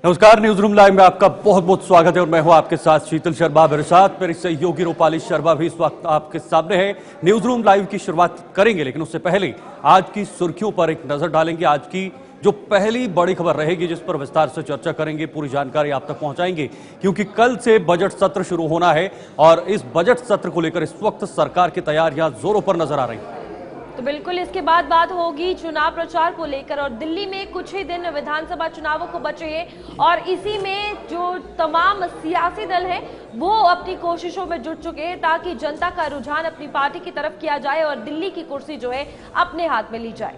नमस्कार, news room live में आपका बहुत बहुत स्वागत है और मैं हूं आपके साथ शीतल शर्मा। मेरे साथ मेरी सहयोगी रूपाली शर्मा भी इस वक्त आपके सामने है। न्यूज रूम लाइव की शुरुआत करेंगे, लेकिन उससे पहले आज की सुर्खियों पर एक नजर डालेंगे। आज की जो पहली बड़ी खबर रहेगी, जिस पर विस्तार से चर्चा करेंगे, पूरी जानकारी आप तक पहुंचाएंगे, क्योंकि कल से बजट सत्र शुरू होना है और इस बजट सत्र को लेकर इस वक्त सरकार की तैयारियां जोरों पर नजर आ रही हैं। तो बिल्कुल इसके बाद बात होगी चुनाव प्रचार को लेकर, और दिल्ली में कुछ ही दिन विधानसभा चुनावों को बचे हैं और इसी में जो तमाम सियासी दल हैं वो अपनी कोशिशों में जुट चुके हैं ताकि जनता का रुझान अपनी पार्टी की तरफ किया जाए और दिल्ली की कुर्सी जो है अपने हाथ में ली जाए।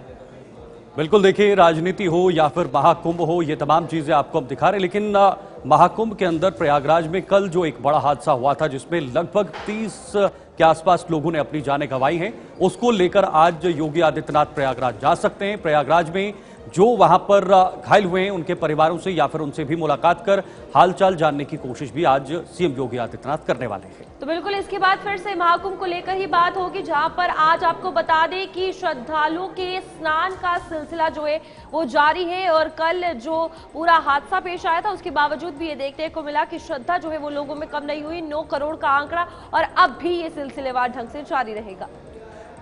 बिल्कुल, देखिए, राजनीति हो या फिर महाकुंभ हो, ये तमाम चीजें आपको हम दिखा रहे हैं, लेकिन महाकुंभ के अंदर प्रयागराज में कल जो एक बड़ा हादसा हुआ था, जिसमें लगभग 30 के आसपास लोगों ने अपनी जानें गंवाई हैं, उसको लेकर आज योगी आदित्यनाथ प्रयागराज जा सकते हैं। प्रयागराज में जो वहां पर घायल हुए हैं उनके परिवारों से या फिर उनसे भी मुलाकात कर हालचाल जानने की कोशिश भी आज सीएम योगी आदित्यनाथ करने वाले हैं। तो बिल्कुल इसके बाद फिर से महाकुंभ को लेकर ही बात होगी, जहां पर आज आपको बता दें कि श्रद्धालुओं के स्नान का सिलसिला जो है वो जारी है और कल जो पूरा हादसा पेश आया था उसके बावजूद भी ये देखने को मिला कि श्रद्धा जो है वो लोगों में कम नहीं हुई। 9 करोड़ का आंकड़ा और अब भी ये सिलसिलेवार ढंग से जारी रहेगा।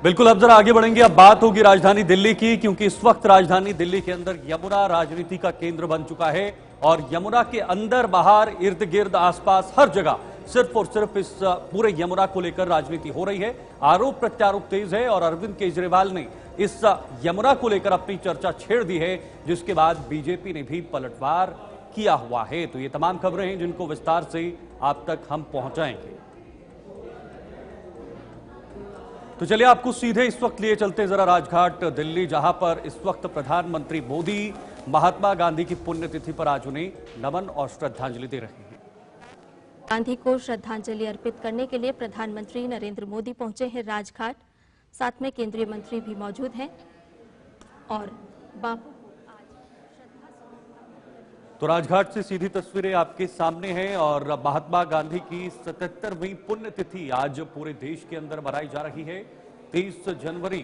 बिल्कुल, अब जरा आगे बढ़ेंगे। अब बात होगी राजधानी दिल्ली की, क्योंकि इस वक्त राजधानी दिल्ली के अंदर यमुना राजनीति का केंद्र बन चुका है और यमुना के अंदर बाहर इर्द गिर्द आसपास हर जगह सिर्फ और सिर्फ इस पूरे यमुना को लेकर राजनीति हो रही है। आरोप प्रत्यारोप तेज है और अरविंद केजरीवाल ने इस यमुना को लेकर अपनी चर्चा छेड़ दी है, जिसके बाद बीजेपी ने भी पलटवार किया हुआ है। तो ये तमाम खबरें हैं जिनको विस्तार से आप तक हम पहुंचाएंगे। तो चलिए आपको सीधे इस वक्त लिए चलते हैं जरा राजघाट दिल्ली, जहां पर इस वक्त प्रधानमंत्री मोदी महात्मा गांधी की पुण्यतिथि पर आज उन्हें नमन और श्रद्धांजलि दे रहे हैं। गांधी को श्रद्धांजलि अर्पित करने के लिए प्रधानमंत्री नरेंद्र मोदी पहुंचे हैं राजघाट। साथ में केंद्रीय मंत्री भी मौजूद हैं और बापू तो राजघाट से सीधी तस्वीरें आपके सामने हैं और महात्मा गांधी की 77वीं पुण्यतिथि आज पूरे देश के अंदर मनाई जा रही है। 23 जनवरी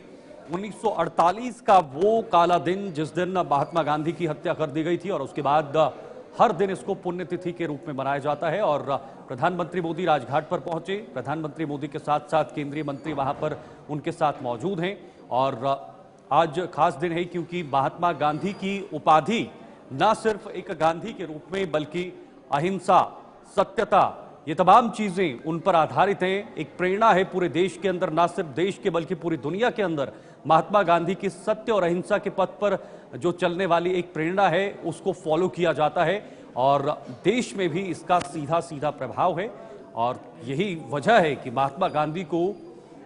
1948 का वो काला दिन जिस दिन महात्मा गांधी की हत्या कर दी गई थी और उसके बाद हर दिन इसको पुण्यतिथि के रूप में मनाया जाता है। और प्रधानमंत्री मोदी राजघाट पर पहुंचे। प्रधानमंत्री मोदी के साथ साथ केंद्रीय मंत्री वहां पर उनके साथ मौजूद हैं और आज खास दिन है, क्योंकि महात्मा गांधी की उपाधि न सिर्फ एक गांधी के रूप में बल्कि अहिंसा, सत्यता, ये तमाम चीजें उन पर आधारित हैं। एक प्रेरणा है पूरे देश के अंदर, न सिर्फ देश के बल्कि पूरी दुनिया के अंदर महात्मा गांधी की सत्य और अहिंसा के पथ पर जो चलने वाली एक प्रेरणा है उसको फॉलो किया जाता है और देश में भी इसका सीधा सीधा प्रभाव है। और यही वजह है कि महात्मा गांधी को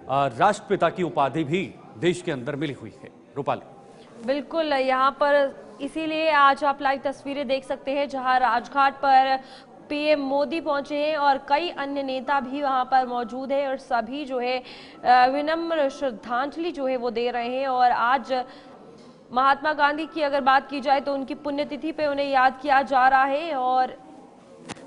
राष्ट्रपिता की उपाधि भी देश के अंदर मिली हुई है। रूपाली, बिल्कुल, यहाँ पर इसीलिए आज आप लाइव तस्वीरें देख सकते हैं जहां राजघाट पर पीएम मोदी पहुंचे हैं और कई अन्य नेता भी वहां पर मौजूद हैं और सभी जो है विनम्र श्रद्धांजलि जो है वो दे रहे हैं। और आज महात्मा गांधी की अगर बात की जाए तो उनकी पुण्यतिथि पे उन्हें याद किया जा रहा है और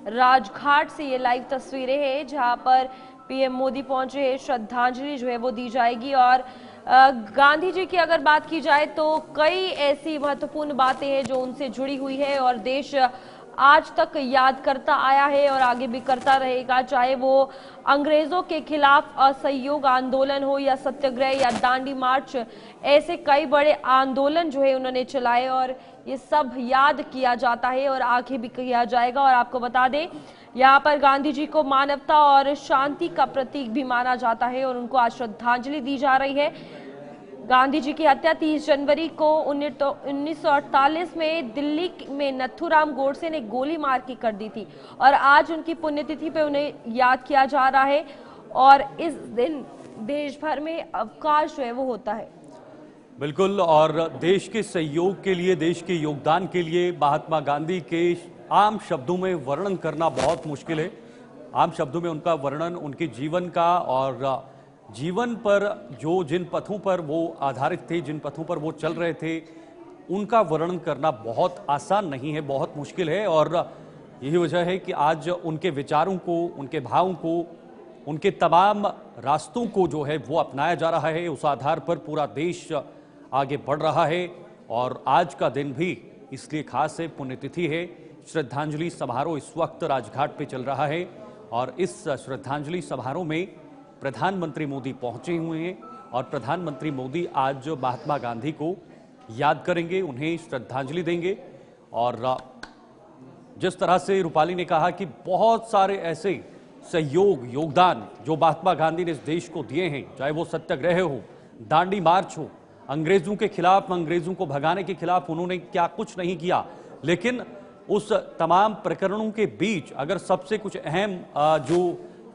राजघाट से ये लाइव तस्वीरें हैं जहां पर पीएम मोदी पहुंचे हैं। श्रद्धांजलि जो है वो दी जाएगी और गांधी जी की अगर बात की जाए तो कई ऐसी महत्वपूर्ण बातें हैं जो उनसे जुड़ी हुई है और देश आज तक याद करता आया है और आगे भी करता रहेगा, चाहे वो अंग्रेजों के खिलाफ असहयोग आंदोलन हो या सत्याग्रह या दांडी मार्च। ऐसे कई बड़े आंदोलन जो है उन्होंने चलाए और ये सब याद किया जाता है और आगे भी किया जाएगा। और आपको बता दें, यहाँ पर गांधी जी को मानवता और शांति का प्रतीक भी माना जाता है और उनको आज श्रद्धांजलि दी जा रही है। गांधी जी की हत्या 30 जनवरी को 1948 में दिल्ली में नथुराम गोडसे ने गोली मार के कर दी थी और आज उनकी पुण्यतिथि पे उन्हें याद किया जा रहा है और इस दिन देश भर में अवकाश जो है वो होता है। बिल्कुल, और देश के सहयोग के लिए, देश के योगदान के लिए महात्मा गांधी के आम शब्दों में वर्णन करना बहुत मुश्किल है। आम शब्दों में उनका वर्णन, उनके जीवन का और जीवन पर जो जिन पथों पर वो आधारित थे, जिन पथों पर वो चल रहे थे, उनका वर्णन करना बहुत आसान नहीं है, बहुत मुश्किल है। और यही वजह है कि आज उनके विचारों को, उनके भावों को, उनके तमाम रास्तों को जो है वो अपनाया जा रहा है। उस आधार पर पूरा देश आगे बढ़ रहा है और आज का दिन भी इसलिए खास है, पुण्यतिथि है। श्रद्धांजलि समारोह इस वक्त राजघाट पे चल रहा है और इस श्रद्धांजलि समारोह में प्रधानमंत्री मोदी पहुंचे हुए हैं और प्रधानमंत्री मोदी आज महात्मा गांधी को याद करेंगे, उन्हें श्रद्धांजलि देंगे। और जिस तरह से रूपाली ने कहा कि बहुत सारे ऐसे योगदान जो महात्मा गांधी ने इस देश को दिए हैं, चाहे वो सत्याग्रह हो, दांडी मार्च हो, अंग्रेजों के खिलाफ, अंग्रेजों को भगाने के खिलाफ उन्होंने क्या कुछ नहीं किया, लेकिन उस तमाम प्रकरणों के बीच अगर सबसे कुछ अहम जो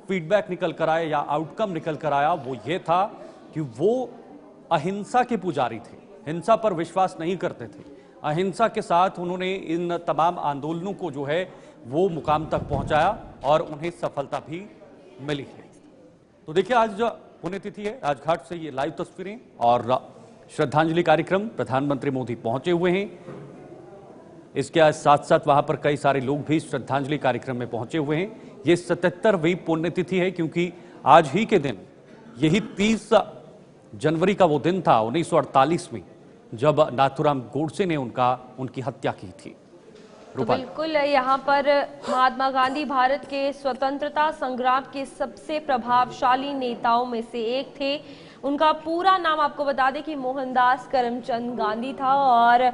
फीडबैक निकल कर आया या आउटकम निकल कर आया वो ये था कि वो अहिंसा के पुजारी थे, हिंसा पर विश्वास नहीं करते थे। अहिंसा के साथ उन्होंने इन तमाम आंदोलनों को जो है वो मुकाम तक पहुंचाया और उन्हें सफलता भी मिली है। तो देखिए, आज पुण्यतिथि है, राजघाट से ये लाइव तस्वीरें और श्रद्धांजलि कार्यक्रम, प्रधानमंत्री मोदी पहुंचे हुए हैं। इसके साथ साथ वहां पर कई सारे लोग भी श्रद्धांजलि कार्यक्रम में पहुंचे हुए हैं। ये 77वीं पुण्यतिथि है क्योंकि आज ही के दिन, यही 30 जनवरी का वो दिन था 1948 में जब नाथूराम गोडसे ने उनकी हत्या की थी। तो बिल्कुल यहाँ पर महात्मा गांधी भारत के स्वतंत्रता संग्राम के सबसे प्रभावशाली नेताओं में से एक थे। उनका पूरा नाम आपको बता दें कि मोहनदास करमचंद गांधी था, और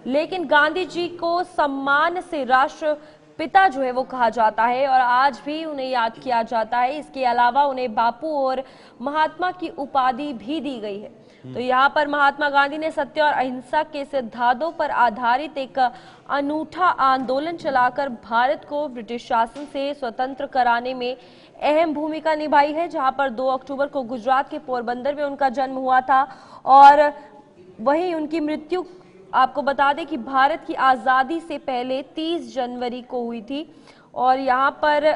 लेकिन गांधी जी को सम्मान से राष्ट्रपिता जो है वो कहा जाता है और आज भी उन्हें याद किया जाता है। इसके अलावा उन्हें बापू और महात्मा की उपाधि भी दी गई है। तो यहाँ पर महात्मा गांधी ने सत्य और अहिंसा के सिद्धांतों पर आधारित एक अनूठा आंदोलन चलाकर भारत को ब्रिटिश शासन से स्वतंत्र कराने में अहम भूमिका निभाई है। जहाँ पर 2 अक्टूबर को गुजरात के पोरबंदर में उनका जन्म हुआ था और वहीं उनकी मृत्यु आपको बता दें कि भारत की आज़ादी से पहले 30 जनवरी को हुई थी। और यहाँ पर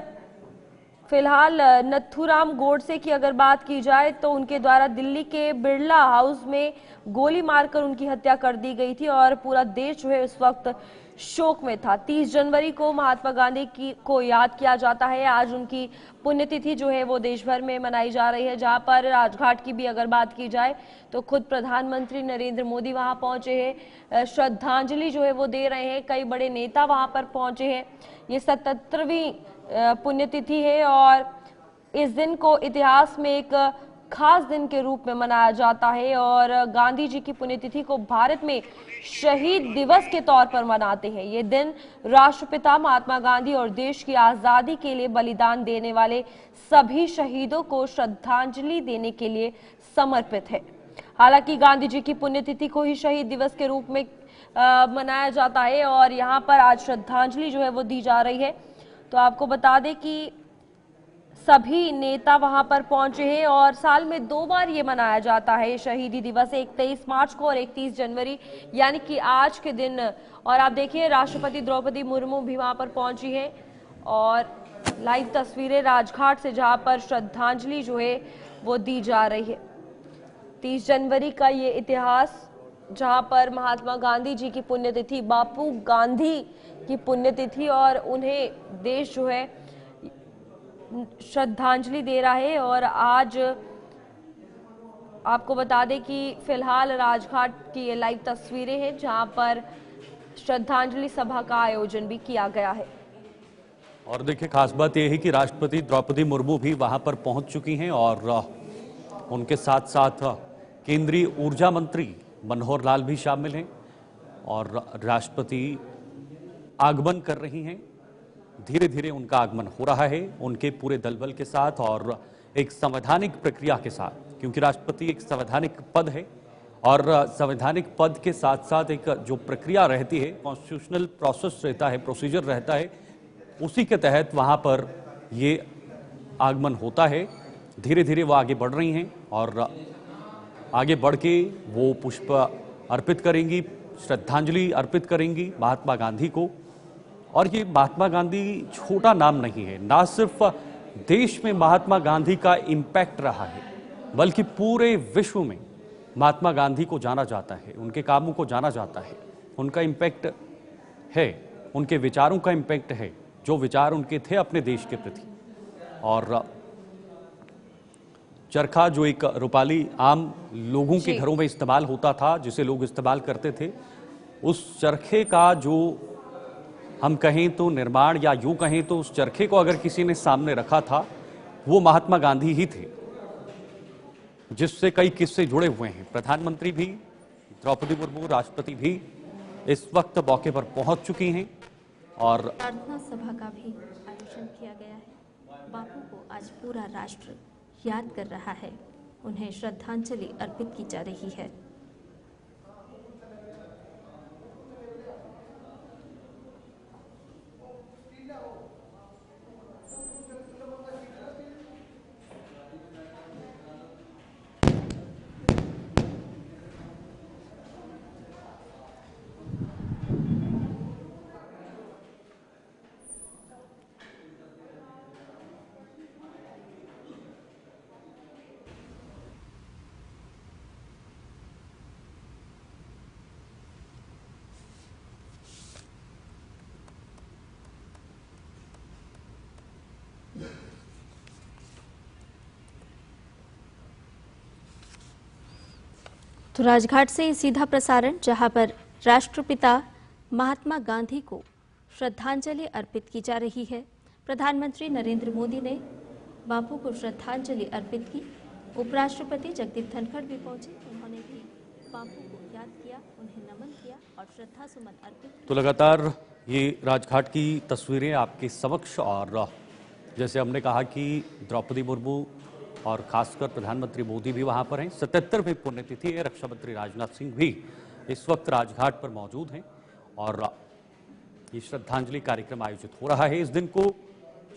फिलहाल नथुराम गोडसे की अगर बात की जाए तो उनके द्वारा दिल्ली के बिरला हाउस में गोली मारकर उनकी हत्या कर दी गई थी और पूरा देश जो है उस वक्त शोक में था। 30 जनवरी को महात्मा गांधी को याद किया जाता है। आज उनकी पुण्यतिथि जो है वो देश भर में मनाई जा रही है। जहां पर राजघाट की भी अगर बात की जाए तो खुद प्रधानमंत्री नरेंद्र मोदी वहां पहुंचे हैं, श्रद्धांजलि जो है वो दे रहे हैं। कई बड़े नेता वहां पर पहुंचे हैं। ये 77वीं पुण्यतिथि है और इस दिन को इतिहास में एक खास दिन के रूप में मनाया जाता है और गांधी जी की पुण्यतिथि को भारत में शहीद दिवस के तौर पर मनाते हैं। ये दिन राष्ट्रपिता महात्मा गांधी और देश की आजादी के लिए बलिदान देने वाले सभी शहीदों को श्रद्धांजलि देने के लिए समर्पित है। हालांकि गांधी जी की पुण्यतिथि को ही शहीद दिवस के रूप में मनाया जाता है और यहाँ पर आज श्रद्धांजलि जो है वो दी जा रही है। तो आपको बता दें कि सभी नेता वहां पर पहुंचे हैं और साल में 2 बार ये मनाया जाता है शहीदी दिवस, एक 23 मार्च को और एक 30 जनवरी यानी कि आज के दिन। और आप देखिए राष्ट्रपति द्रौपदी मुर्मू भी वहां पर पहुंची हैं और लाइव तस्वीरें राजघाट से जहां पर श्रद्धांजलि जो है वो दी जा रही है। 30 जनवरी का ये इतिहास, जहां पर महात्मा गांधी जी की पुण्यतिथि, बापू गांधी की पुण्यतिथि और उन्हें देश जो है श्रद्धांजलि दे रहा है। और आज आपको बता दें कि फिलहाल राजघाट की ये लाइव तस्वीरें हैं जहां पर श्रद्धांजलि सभा का आयोजन भी किया गया है। और देखिए, खास बात यह है कि राष्ट्रपति द्रौपदी मुर्मू भी वहां पर पहुंच चुकी हैं और उनके साथ साथ केंद्रीय ऊर्जा मंत्री मनोहर लाल भी शामिल हैं और राष्ट्रपति आगमन कर रही हैं। धीरे धीरे उनका आगमन हो रहा है उनके पूरे दलबल के साथ और एक संवैधानिक प्रक्रिया के साथ, क्योंकि राष्ट्रपति एक संवैधानिक पद है और संवैधानिक पद के साथ साथ एक जो प्रक्रिया रहती है, कॉन्स्टिट्यूशनल प्रोसेस रहता है, प्रोसीजर रहता है, उसी के तहत वहां पर ये आगमन होता है। धीरे धीरे वो आगे बढ़ रही हैं और आगे बढ़ के वो पुष्प अर्पित करेंगी, श्रद्धांजलि अर्पित करेंगी महात्मा गांधी को। और ये महात्मा गांधी छोटा नाम नहीं है, ना सिर्फ देश में महात्मा गांधी का इम्पैक्ट रहा है बल्कि पूरे विश्व में महात्मा गांधी को जाना जाता है, उनके कामों को जाना जाता है, उनका इम्पैक्ट है, उनके विचारों का इम्पैक्ट है, जो विचार उनके थे अपने देश के प्रति। और चरखा जो एक रूपाली आम लोगों के घरों में इस्तेमाल होता था, जिसे लोग इस्तेमाल करते थे, उस चरखे का जो हम कहें तो निर्माण या यूं कहें तो उस चरखे को अगर किसी ने सामने रखा था वो महात्मा गांधी ही थे, जिससे कई किस्से जुड़े हुए हैं। प्रधानमंत्री भी, द्रौपदी मुर्मू, राष्ट्रपति भी इस वक्त मौके पर पहुंच चुकी हैं और प्रार्थना सभा का भी आयोजन किया गया है। बापू को आज पूरा राष्ट्र याद कर रहा है, उन्हें श्रद्धांजलि अर्पित की जा रही है। तो राजघाट से सीधा प्रसारण, जहां पर राष्ट्रपिता महात्मा गांधी को श्रद्धांजलि अर्पित की जा रही है। प्रधानमंत्री नरेंद्र मोदी ने बापू को श्रद्धांजलि अर्पित की। उपराष्ट्रपति जगदीप धनखड़ भी पहुंचे, उन्होंने भी बापू को याद किया, उन्हें नमन किया और श्रद्धा सुमन अर्पित। तो लगातार ये राजघाट की तस्वीरें आपके समक्ष, और जैसे हमने कहा कि द्रौपदी मुर्मू और खासकर प्रधानमंत्री मोदी भी वहां पर हैं। 77वीं पुण्यतिथि है। रक्षा मंत्री राजनाथ सिंह भी इस वक्त राजघाट पर मौजूद हैं और ये श्रद्धांजलि कार्यक्रम आयोजित हो रहा है। इस दिन को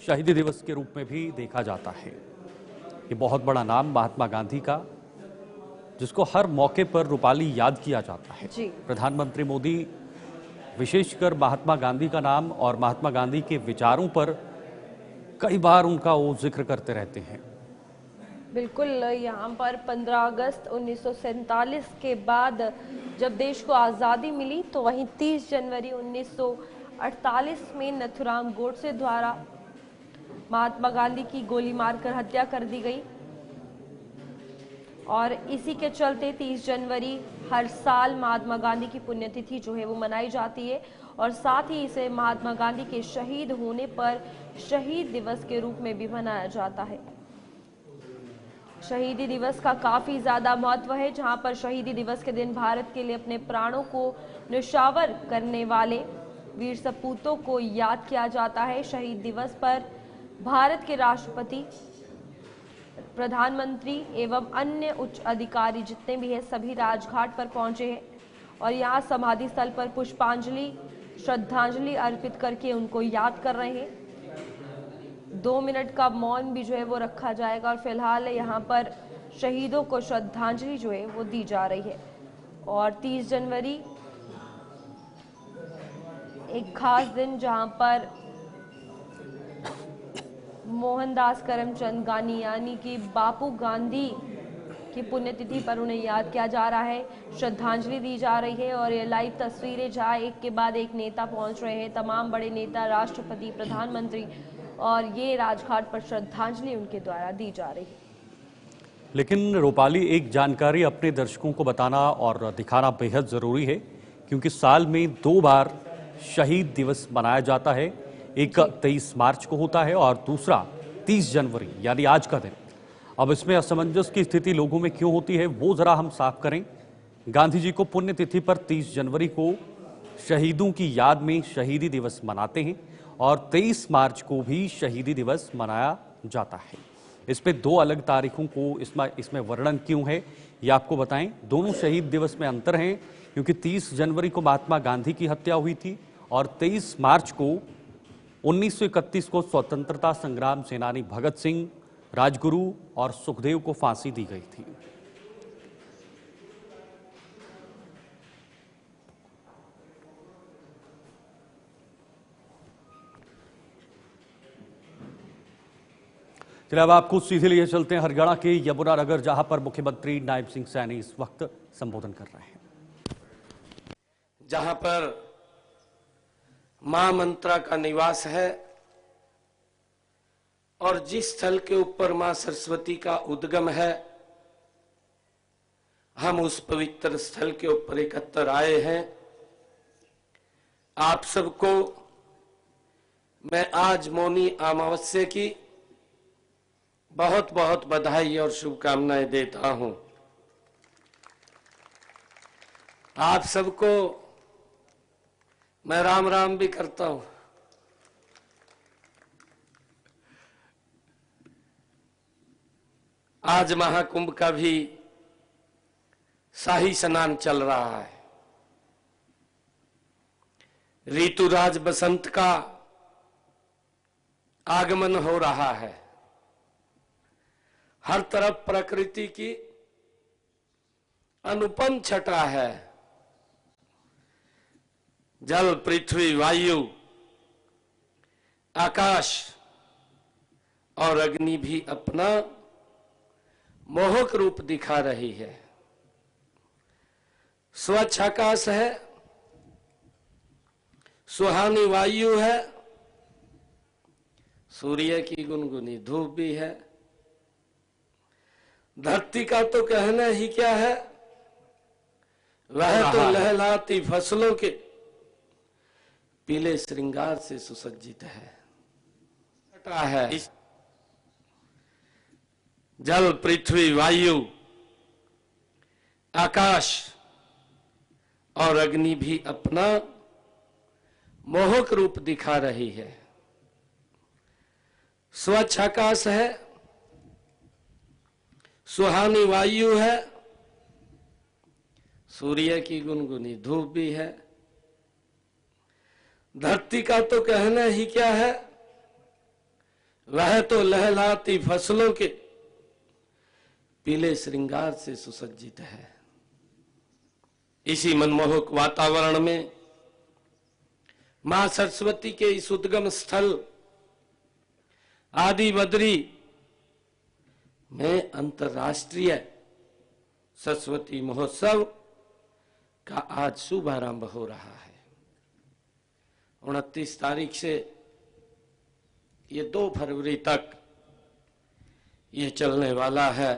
शहीदी दिवस के रूप में भी देखा जाता है। ये बहुत बड़ा नाम महात्मा गांधी का, जिसको हर मौके पर रूपाली याद किया जाता है। प्रधानमंत्री मोदी विशेषकर महात्मा गांधी का नाम और महात्मा गांधी के विचारों पर कई बार उनका वो जिक्र करते रहते हैं। बिल्कुल, यहाँ पर 15 अगस्त 1947 के बाद जब देश को आज़ादी मिली, तो वहीं 30 जनवरी 1948 में नथुराम गोडसे द्वारा महात्मा गांधी की गोली मारकर हत्या कर दी गई और इसी के चलते 30 जनवरी हर साल महात्मा गांधी की पुण्यतिथि जो है वो मनाई जाती है और साथ ही इसे महात्मा गांधी के शहीद होने पर शहीद दिवस के रूप में भी मनाया जाता है। शहीदी दिवस का काफी ज्यादा महत्व है, जहां पर शहीदी दिवस के दिन भारत के लिए अपने प्राणों को न्यौछावर करने वाले वीर सपूतों को याद किया जाता है। शहीद दिवस पर भारत के राष्ट्रपति, प्रधानमंत्री एवं अन्य उच्च अधिकारी जितने भी हैं सभी राजघाट पर पहुंचे हैं और यहाँ समाधि स्थल पर पुष्पांजलि, श्रद्धांजलि अर्पित करके उनको याद कर रहे हैं। 2 मिनट का मौन भी जो है वो रखा जाएगा और फिलहाल यहाँ पर शहीदों को श्रद्धांजलि जो है वो दी जा रही है। और 30 जनवरी एक खास दिन, जहाँ पर मोहनदास करमचंद गांधी यानी कि बापू गांधी की पुण्यतिथि पर उन्हें याद किया जा रहा है, श्रद्धांजलि दी जा रही है। और ये लाइव तस्वीरें जहाँ एक के बाद एक नेता पहुंच रहे हैं, तमाम बड़े नेता, राष्ट्रपति, प्रधानमंत्री, और ये राजघाट पर श्रद्धांजलि उनके द्वारा दी जा रही है। लेकिन रूपाली, एक जानकारी अपने दर्शकों को बताना और दिखाना बेहद जरूरी है, क्योंकि साल में 2 बार शहीद दिवस मनाया जाता है। एक 23 मार्च को होता है और दूसरा 30 जनवरी यानी आज का दिन। अब इसमें असमंजस की स्थिति लोगों में क्यों होती है, वो जरा हम साफ करें। गांधी जी को पुण्यतिथि पर 30 जनवरी को शहीदों की याद में शहीदी दिवस मनाते हैं और 23 मार्च को भी शहीदी दिवस मनाया जाता है। इस पे 2 अलग तारीखों को इसमें वर्णन क्यों है, ये आपको बताएं। दोनों शहीद दिवस में अंतर है, क्योंकि 30 जनवरी को महात्मा गांधी की हत्या हुई थी और 23 मार्च को 1931 को स्वतंत्रता संग्राम सेनानी भगत सिंह, राजगुरु और सुखदेव को फांसी दी गई थी। चलिए अब आपको सीधे लिए चलते हैं हरियाणा के यमुना नगर, जहां पर मुख्यमंत्री नायब सिंह सैनी इस वक्त संबोधन कर रहे हैं। जहां पर मां मंत्रा का निवास है और जिस स्थल के ऊपर मां सरस्वती का उद्गम है, हम उस पवित्र स्थल के ऊपर एकत्र आए हैं। आप सबको मैं आज मौनी अमावस्या की बहुत बहुत बधाई और शुभकामनाएं देता हूं। आप सबको मैं राम राम भी करता हूं। आज महाकुंभ का भी शाही स्नान चल रहा है। ऋतुराज बसंत का आगमन हो रहा है। हर तरफ प्रकृति की अनुपम छटा है। जल, पृथ्वी, वायु, आकाश और अग्नि भी अपना मोहक रूप दिखा रही है। स्वच्छ आकाश है, सुहानी वायु है, सूर्य की गुनगुनी धूप भी है। धरती का तो कहना ही क्या है, वह तो लहलाती फसलों के पीले श्रृंगार से सुसज्जित है। जल, पृथ्वी, वायु, आकाश और अग्नि भी अपना मोहक रूप दिखा रही है। स्वच्छ आकाश है, सुहानी वायु है, सूर्य की गुनगुनी धूप भी है। धरती का तो कहना ही क्या है, वह तो लहलाती फसलों के पीले श्रृंगार से सुसज्जित है। इसी मनमोहक वातावरण में मां सरस्वती के इस उद्गम स्थल आदि बद्री में अंतर्राष्ट्रीय सरस्वती महोत्सव का आज शुभारंभ हो रहा है। 29 तारीख से ये 2 फरवरी तक ये चलने वाला है।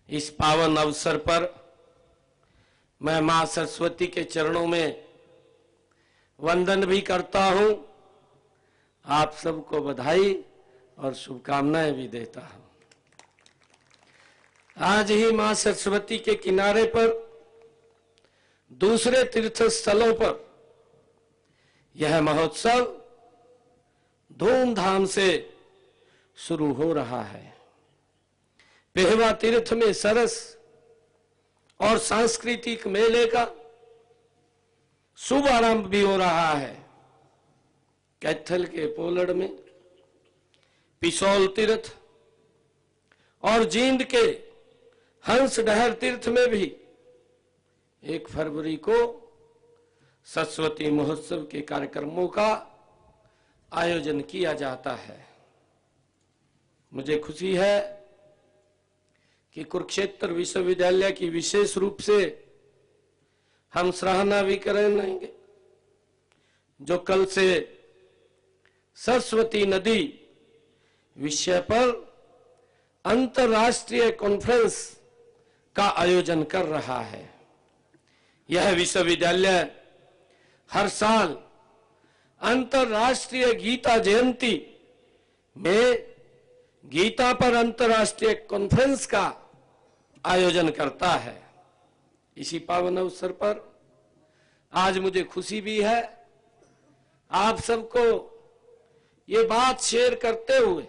इस पावन अवसर पर मैं मां सरस्वती के चरणों में वंदन भी करता हूं। आप सबको बधाई और शुभकामनाएं भी देता हूं। आज ही मां सरस्वती के किनारे पर दूसरे तीर्थ स्थलों पर यह महोत्सव धूमधाम से शुरू हो रहा है। पेहवा तीर्थ में सरस और सांस्कृतिक मेले का शुभ आरंभ भी हो रहा है। कैथल के पोलड़ में पिसौल तीर्थ और जींद के हंस डहर तीर्थ में भी 1 फरवरी को सरस्वती महोत्सव के कार्यक्रमों का आयोजन किया जाता है। मुझे खुशी है कि कुरुक्षेत्र विश्वविद्यालय की विशेष रूप से हम सराहना भी करेंगे, जो कल से सरस्वती नदी विषय पर अंतर्राष्ट्रीय कॉन्फ्रेंस का आयोजन कर रहा है। यह विश्वविद्यालय हर साल अंतर्राष्ट्रीय गीता जयंती में गीता पर अंतर्राष्ट्रीय कॉन्फ्रेंस का आयोजन करता है। इसी पावन अवसर पर आज मुझे खुशी भी है आप सबको ये बात शेयर करते हुए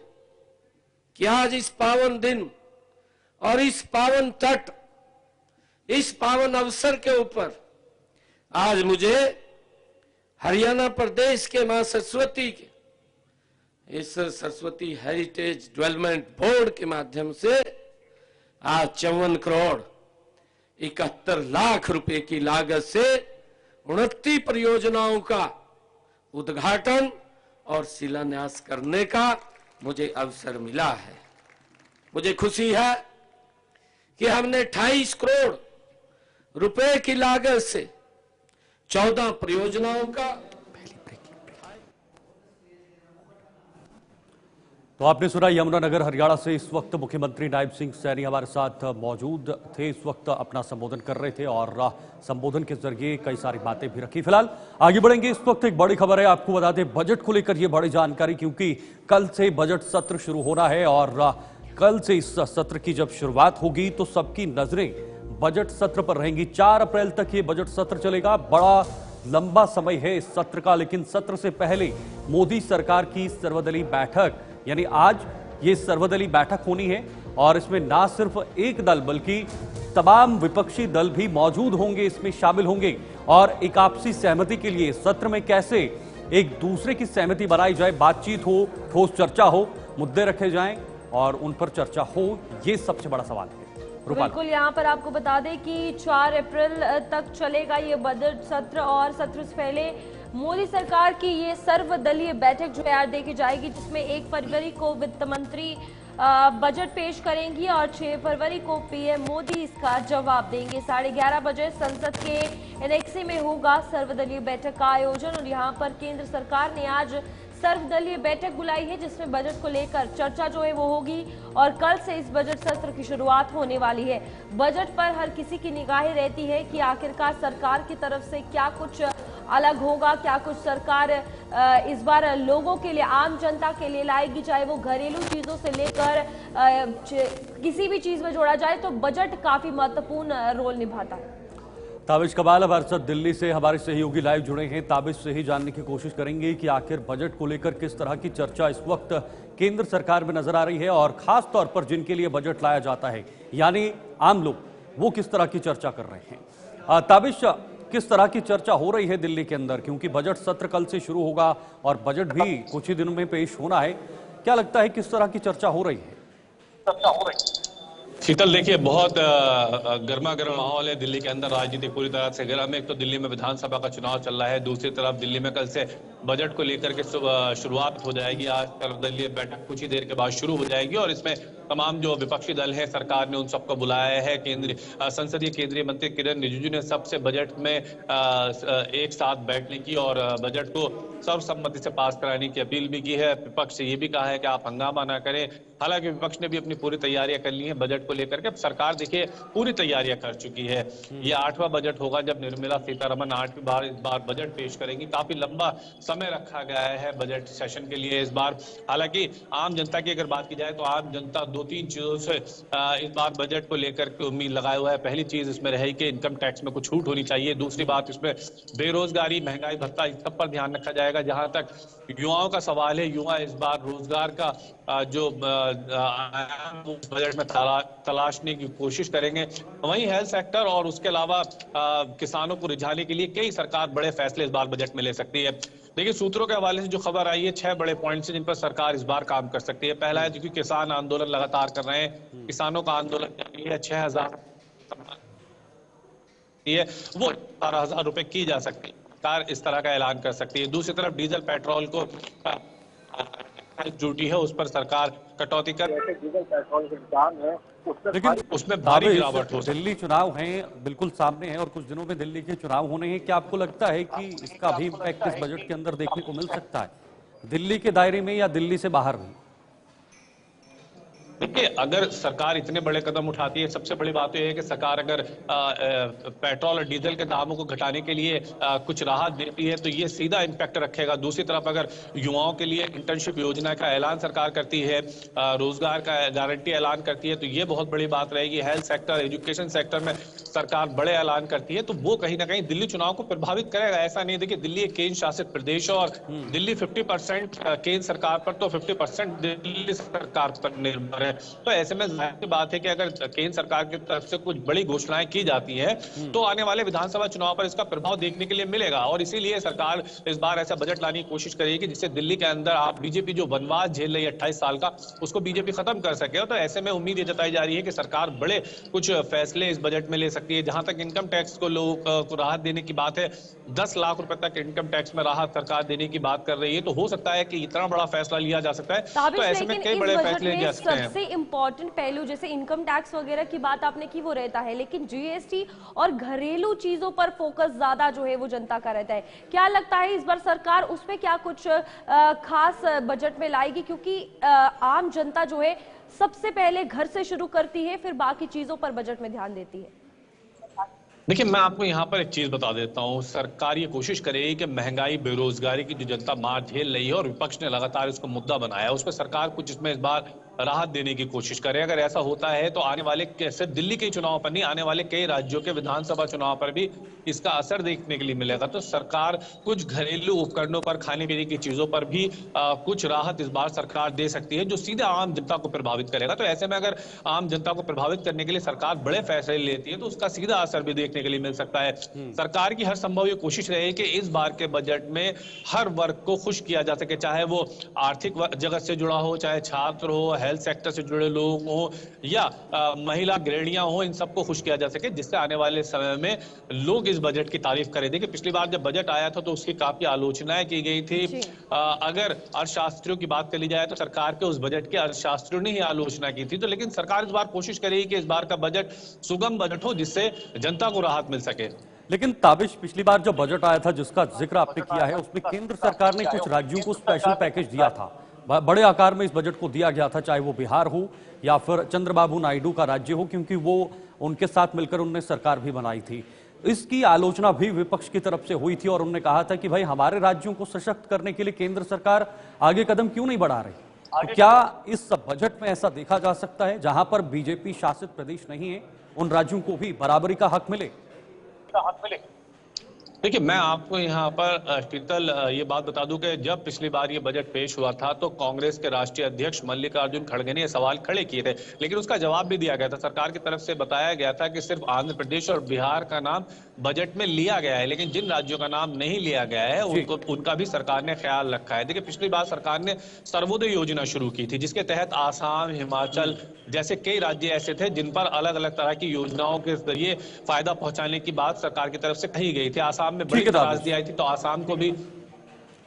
कि आज इस पावन दिन और इस पावन तट, इस पावन अवसर के ऊपर आज मुझे हरियाणा प्रदेश के मां सरस्वती के इस सरस्वती हेरिटेज डेवलपमेंट बोर्ड के माध्यम से आज 54 करोड़ 71 लाख रुपए की लागत से 29 परियोजनाओं का उद्घाटन और शिलान्यास करने का मुझे अवसर मिला है। मुझे खुशी है कि हमने 28 करोड़ रुपए की लागत से 14 परियोजनाओं का तो तो आपने सुना यमुनानगर हरियाणा से इस वक्त मुख्यमंत्री नायब सिंह सैनी हमारे साथ मौजूद थे। इस वक्त अपना संबोधन कर रहे थे और संबोधन के जरिए कई सारी बातें भी रखी। फिलहाल आगे बढ़ेंगे। इस वक्त एक बड़ी खबर है, आपको बता दें बजट को लेकर ये बड़ी जानकारी, क्योंकि कल से बजट सत्र शुरू होना है और कल से इस सत्र की जब शुरुआत होगी तो सबकी नजरें बजट सत्र पर रहेंगी। 4 अप्रैल तक ये बजट सत्र चलेगा। बड़ा लंबा समय है इस सत्र का, लेकिन सत्र से पहले मोदी सरकार की सर्वदलीय बैठक, यानी आज ये सर्वदलीय बैठक होनी है और इसमें ना सिर्फ एक दल बल्कि तमाम विपक्षी दल भी मौजूद होंगे, इसमें शामिल होंगे और एक आपसी सहमति के लिए सत्र में कैसे एक दूसरे की सहमति बनाई जाए, बातचीत हो, ठोस चर्चा हो, मुद्दे रखे जाएं और उन पर चर्चा हो, ये सबसे बड़ा सवाल है। बिल्कुल, यहाँ पर आपको बता दें कि 4 अप्रैल तक चलेगा ये बजट सत्र और सत्र से पहले मोदी सरकार की ये सर्वदलीय बैठक जो है आज देखी जाएगी, जिसमें 1 फरवरी को वित्त मंत्री बजट पेश करेंगी और 6 फरवरी को पीएम मोदी इसका जवाब देंगे। 11:30 बजे संसद के एनेक्सी में होगा सर्वदलीय बैठक का आयोजन और यहाँ पर केंद्र सरकार ने आज सर्वदलीय बैठक बुलाई है, जिसमें बजट को लेकर चर्चा जो है वो होगी और कल से इस बजट सत्र की शुरुआत होने वाली है। बजट पर हर किसी की निगाहें रहती है कि आखिरकार सरकार की तरफ से क्या कुछ अलग होगा, क्या कुछ सरकार इस बार लोगों के लिए, आम जनता के लिए लाएगी, चाहे वो घरेलू चीजों से लेकर किसी भी चीज में जोड़ा जाए तो बजट काफी महत्वपूर्ण रोल निभाता है। ताबिश कमाल हमारे साथ दिल्ली से हमारे सहयोगी लाइव जुड़े हैं। ताबिश से ही जानने की कोशिश करेंगे कि आखिर बजट को लेकर किस तरह की चर्चा इस वक्त केंद्र सरकार में नजर आ रही है और खास तौर पर जिनके लिए बजट लाया जाता है यानी आम लोग, वो किस तरह की चर्चा कर रहे हैं। ताबिश, किस तरह की चर्चा हो रही है दिल्ली के अंदर, क्योंकि बजट सत्र कल से शुरू होगा और बजट भी कुछ ही दिनों में पेश होना है, क्या लगता है किस तरह की चर्चा हो रही है? शीतल, देखिए बहुत गर्मा गर्म माहौल है दिल्ली के अंदर। राजनीति पूरी तरह से गर्म है। एक तो दिल्ली में विधानसभा का चुनाव चल रहा है, दूसरी तरफ दिल्ली में कल से बजट को लेकर के शुरुआत हो जाएगी। आज सर्वदलीय बैठक कुछ ही देर के बाद शुरू हो जाएगी और इसमें तमाम जो विपक्षी दल है, सरकार ने उन सबको बुलाया है। संसदीय केंद्रीय मंत्री किरण रिजिजू ने सबसे बजट में एक साथ बैठने की और बजट को सर्वसम्मति से पास कराने की अपील भी की है। विपक्ष से ये भी कहा है कि आप हंगामा ना करें। हालांकि विपक्ष ने भी अपनी पूरी तैयारियां कर ली है बजट को लेकर के। सरकार देखिए पूरी तैयारियां कर चुकी है। ये 8वां बजट होगा जब निर्मला सीतारमण 8वीं बार इस बार बजट पेश करेंगी। काफी लंबा समय रखा गया है बजट सेशन के लिए इस बार। हालांकि आम जनता की अगर बात की जाए तो आम जनता 2-3 चीजों से इस बार बजट को लेकर के उम्मीद लगाया हुआ है। पहली चीज इसमें रहेगी कि इनकम टैक्स में कुछ छूट होनी चाहिए। दूसरी बात इसमें बेरोजगारी, महंगाई भत्ता, इस सब पर ध्यान रखा जाएगा। जहां तक युवाओं का सवाल है, युवा इस बार रोजगार का जो बजट में तलाशने की कोशिश करेंगे। वहीं हेल्थ सेक्टर और उसके अलावा किसानों को रिझाने के लिए कई सरकार बड़े फैसले इस बार बजट में ले सकती है। देखिए, सूत्रों के हवाले से जो खबर आई है, 6 बड़े पॉइंट्स हैं जिन पर सरकार इस बार काम कर सकती है। पहला है क्योंकि किसान आंदोलन लगातार कर रहे हैं, किसानों का आंदोलन जारी है। 6,000 वो 12,000 रुपए की जा सकती है। सरकार इस तरह का ऐलान कर सकती है। दूसरी तरफ डीजल पेट्रोल को ड्यूटी है, उस पर सरकार कटौती कर, डीजल पेट्रोल के दाम है लेकिन उसमें भारी गिरावट हो। दिल्ली चुनाव है, बिल्कुल सामने है और कुछ दिनों में दिल्ली के चुनाव होने हैं। क्या आपको लगता है कि इसका भी इम्पैक्ट इस बजट के अंदर देखने को मिल सकता है, दिल्ली के दायरे में या दिल्ली से बाहर भी? देखिए, अगर सरकार इतने बड़े कदम उठाती है, सबसे बड़ी बात तो यह है कि सरकार अगर पेट्रोल और डीजल के दामों को घटाने के लिए कुछ राहत देती है तो ये सीधा इम्पैक्ट रखेगा। दूसरी तरफ अगर युवाओं के लिए इंटर्नशिप योजना का ऐलान सरकार करती है, रोजगार का गारंटी ऐलान करती है, तो ये बहुत बड़ी बात रहेगी। हेल्थ सेक्टर, एजुकेशन सेक्टर में सरकार बड़े ऐलान करती है तो वो कहीं ना कहीं दिल्ली चुनाव को प्रभावित करेगा। ऐसा नहीं, देखिए दिल्ली एक केंद्र शासित प्रदेश और दिल्ली 50% केंद्र सरकार पर तो 50% दिल्ली सरकार पर निर्भर है। तो ऐसे में जाहिर सी बात है कि अगर केंद्र सरकार की तरफ से कुछ बड़ी घोषणाएं की जाती है तो आने वाले विधानसभा चुनाव पर इसका प्रभाव देखने के लिए मिलेगा और इसीलिए सरकार इस बार ऐसा बजट लाने की कोशिश करेगी जिससे दिल्ली के अंदर आप बीजेपी जो वनवास झेल रही है 28 साल का, उसको बीजेपी खत्म कर सके। तो ऐसे में उम्मीद ये जताई जा रही है कि सरकार बड़े कुछ फैसले इस बजट में ले सकती है। जहां तक इनकम टैक्स को लोगों को राहत देने की बात है, 10 लाख रुपए तक इनकम टैक्स में राहत सरकार देने की बात कर रही है। तो हो सकता है कि इतना बड़ा फैसला लिया जा सकता है। तो ऐसे में कई बड़े फैसले लिया जा सकते हैं। सबसे इम्पोर्टेंट पहलू जैसे इनकम टैक्स वगैरह की बात आपने की वो रहता है, लेकिन जीएसटी और घरेलू चीजों पर फोकस ज्यादा जो है वो जनता का रहता है। क्या लगता है इस बार सरकार उस पे क्या कुछ खास बजट में लाएगी, क्योंकि आम जनता जो है सबसे पहले घर से शुरू करती है, फिर बाकी चीजों पर बजट में ध्यान देती है? देखिए, मैं आपको यहाँ पर एक चीज बता देता हूँ। सरकार ये कोशिश करेगी कि महंगाई, बेरोजगारी की जो जनता मार झेल रही है और विपक्ष ने लगातार इसको मुद्दा बनाया, उस पर सरकार कुछ इसमें इस बार राहत देने की कोशिश करे। अगर ऐसा होता है तो आने वाले सिर्फ दिल्ली के चुनाव पर नहीं, आने वाले कई राज्यों के विधानसभा चुनाव पर भी इसका असर देखने के लिए मिलेगा। तो सरकार कुछ घरेलू उपकरणों पर, खाने पीने की चीजों पर भी कुछ राहत इस बार सरकार दे सकती है, जो सीधे आम जनता को प्रभावित करेगा। तो ऐसे में अगर आम जनता को प्रभावित करने के लिए सरकार बड़े फैसले लेती है तो उसका सीधा असर भी देखने के लिए मिल सकता है। सरकार की हर संभव ये कोशिश रही कि इस बार के बजट में हर वर्ग को खुश किया जा सके, चाहे वो आर्थिक जगत से जुड़ा हो, चाहे छात्र हो, हेल्थ सेक्टर से जुड़े लोग हो या महिला गृहिणियां हो, इन सबको खुश किया जा सके, जिससे आने वाले समय में लोग इस बजट की तारीफ करें। देखिए, पिछली बार जब बजट आया था तो उसकी काफी आलोचनाएं की गई थी। अगर अर्थशास्त्रियों की बात करी जाए तो सरकार के उस बजट के अर्थशास्त्रियों ने ही आलोचना की थी। तो लेकिन सरकार इस बार कोशिश करेगी कि इस बार का बजट सुगम बजट हो, जिससे जनता को राहत मिल सके। लेकिन ताबिश, पिछली बार जब बजट आया था जिसका जिक्र आपने किया है, उसमें केंद्र सरकार ने कुछ राज्यों को स्पेशल पैकेज दिया था, बड़े आकार में इस बजट को दिया गया था, चाहे वो बिहार हो या फिर चंद्रबाबू नायडू का राज्य हो, क्योंकि वो उनके साथ मिलकर उन्होंने सरकार भी बनाई थी। इसकी आलोचना भी विपक्ष की तरफ से हुई थी और उन्होंने कहा था कि भाई हमारे राज्यों को सशक्त करने के लिए केंद्र सरकार आगे कदम क्यों नहीं बढ़ा रही। तो क्या इस बजट में ऐसा देखा जा सकता है जहां पर बीजेपी शासित प्रदेश नहीं है, उन राज्यों को भी बराबरी का हक मिले? देखिए, मैं आपको यहाँ पर शीतल ये बात बता दूं कि जब पिछली बार ये बजट पेश हुआ था तो कांग्रेस के राष्ट्रीय अध्यक्ष मल्लिकार्जुन खड़गे ने ये सवाल खड़े किए थे, लेकिन उसका जवाब भी दिया गया था। सरकार की तरफ से बताया गया था कि सिर्फ आंध्र प्रदेश और बिहार का नाम बजट में लिया गया है, लेकिन जिन राज्यों का नाम नहीं लिया गया है उनका भी सरकार ने ख्याल रखा है। देखिए, पिछली बार सरकार ने सर्वोदय योजना शुरू की थी, जिसके तहत आसाम, हिमाचल जैसे कई राज्य ऐसे थे जिन पर अलग अलग तरह की योजनाओं के जरिए फायदा पहुंचाने की बात सरकार की तरफ से कही गई थी। आसाम में बड़ी त्रासदी आई थी, तो आसाम को भी।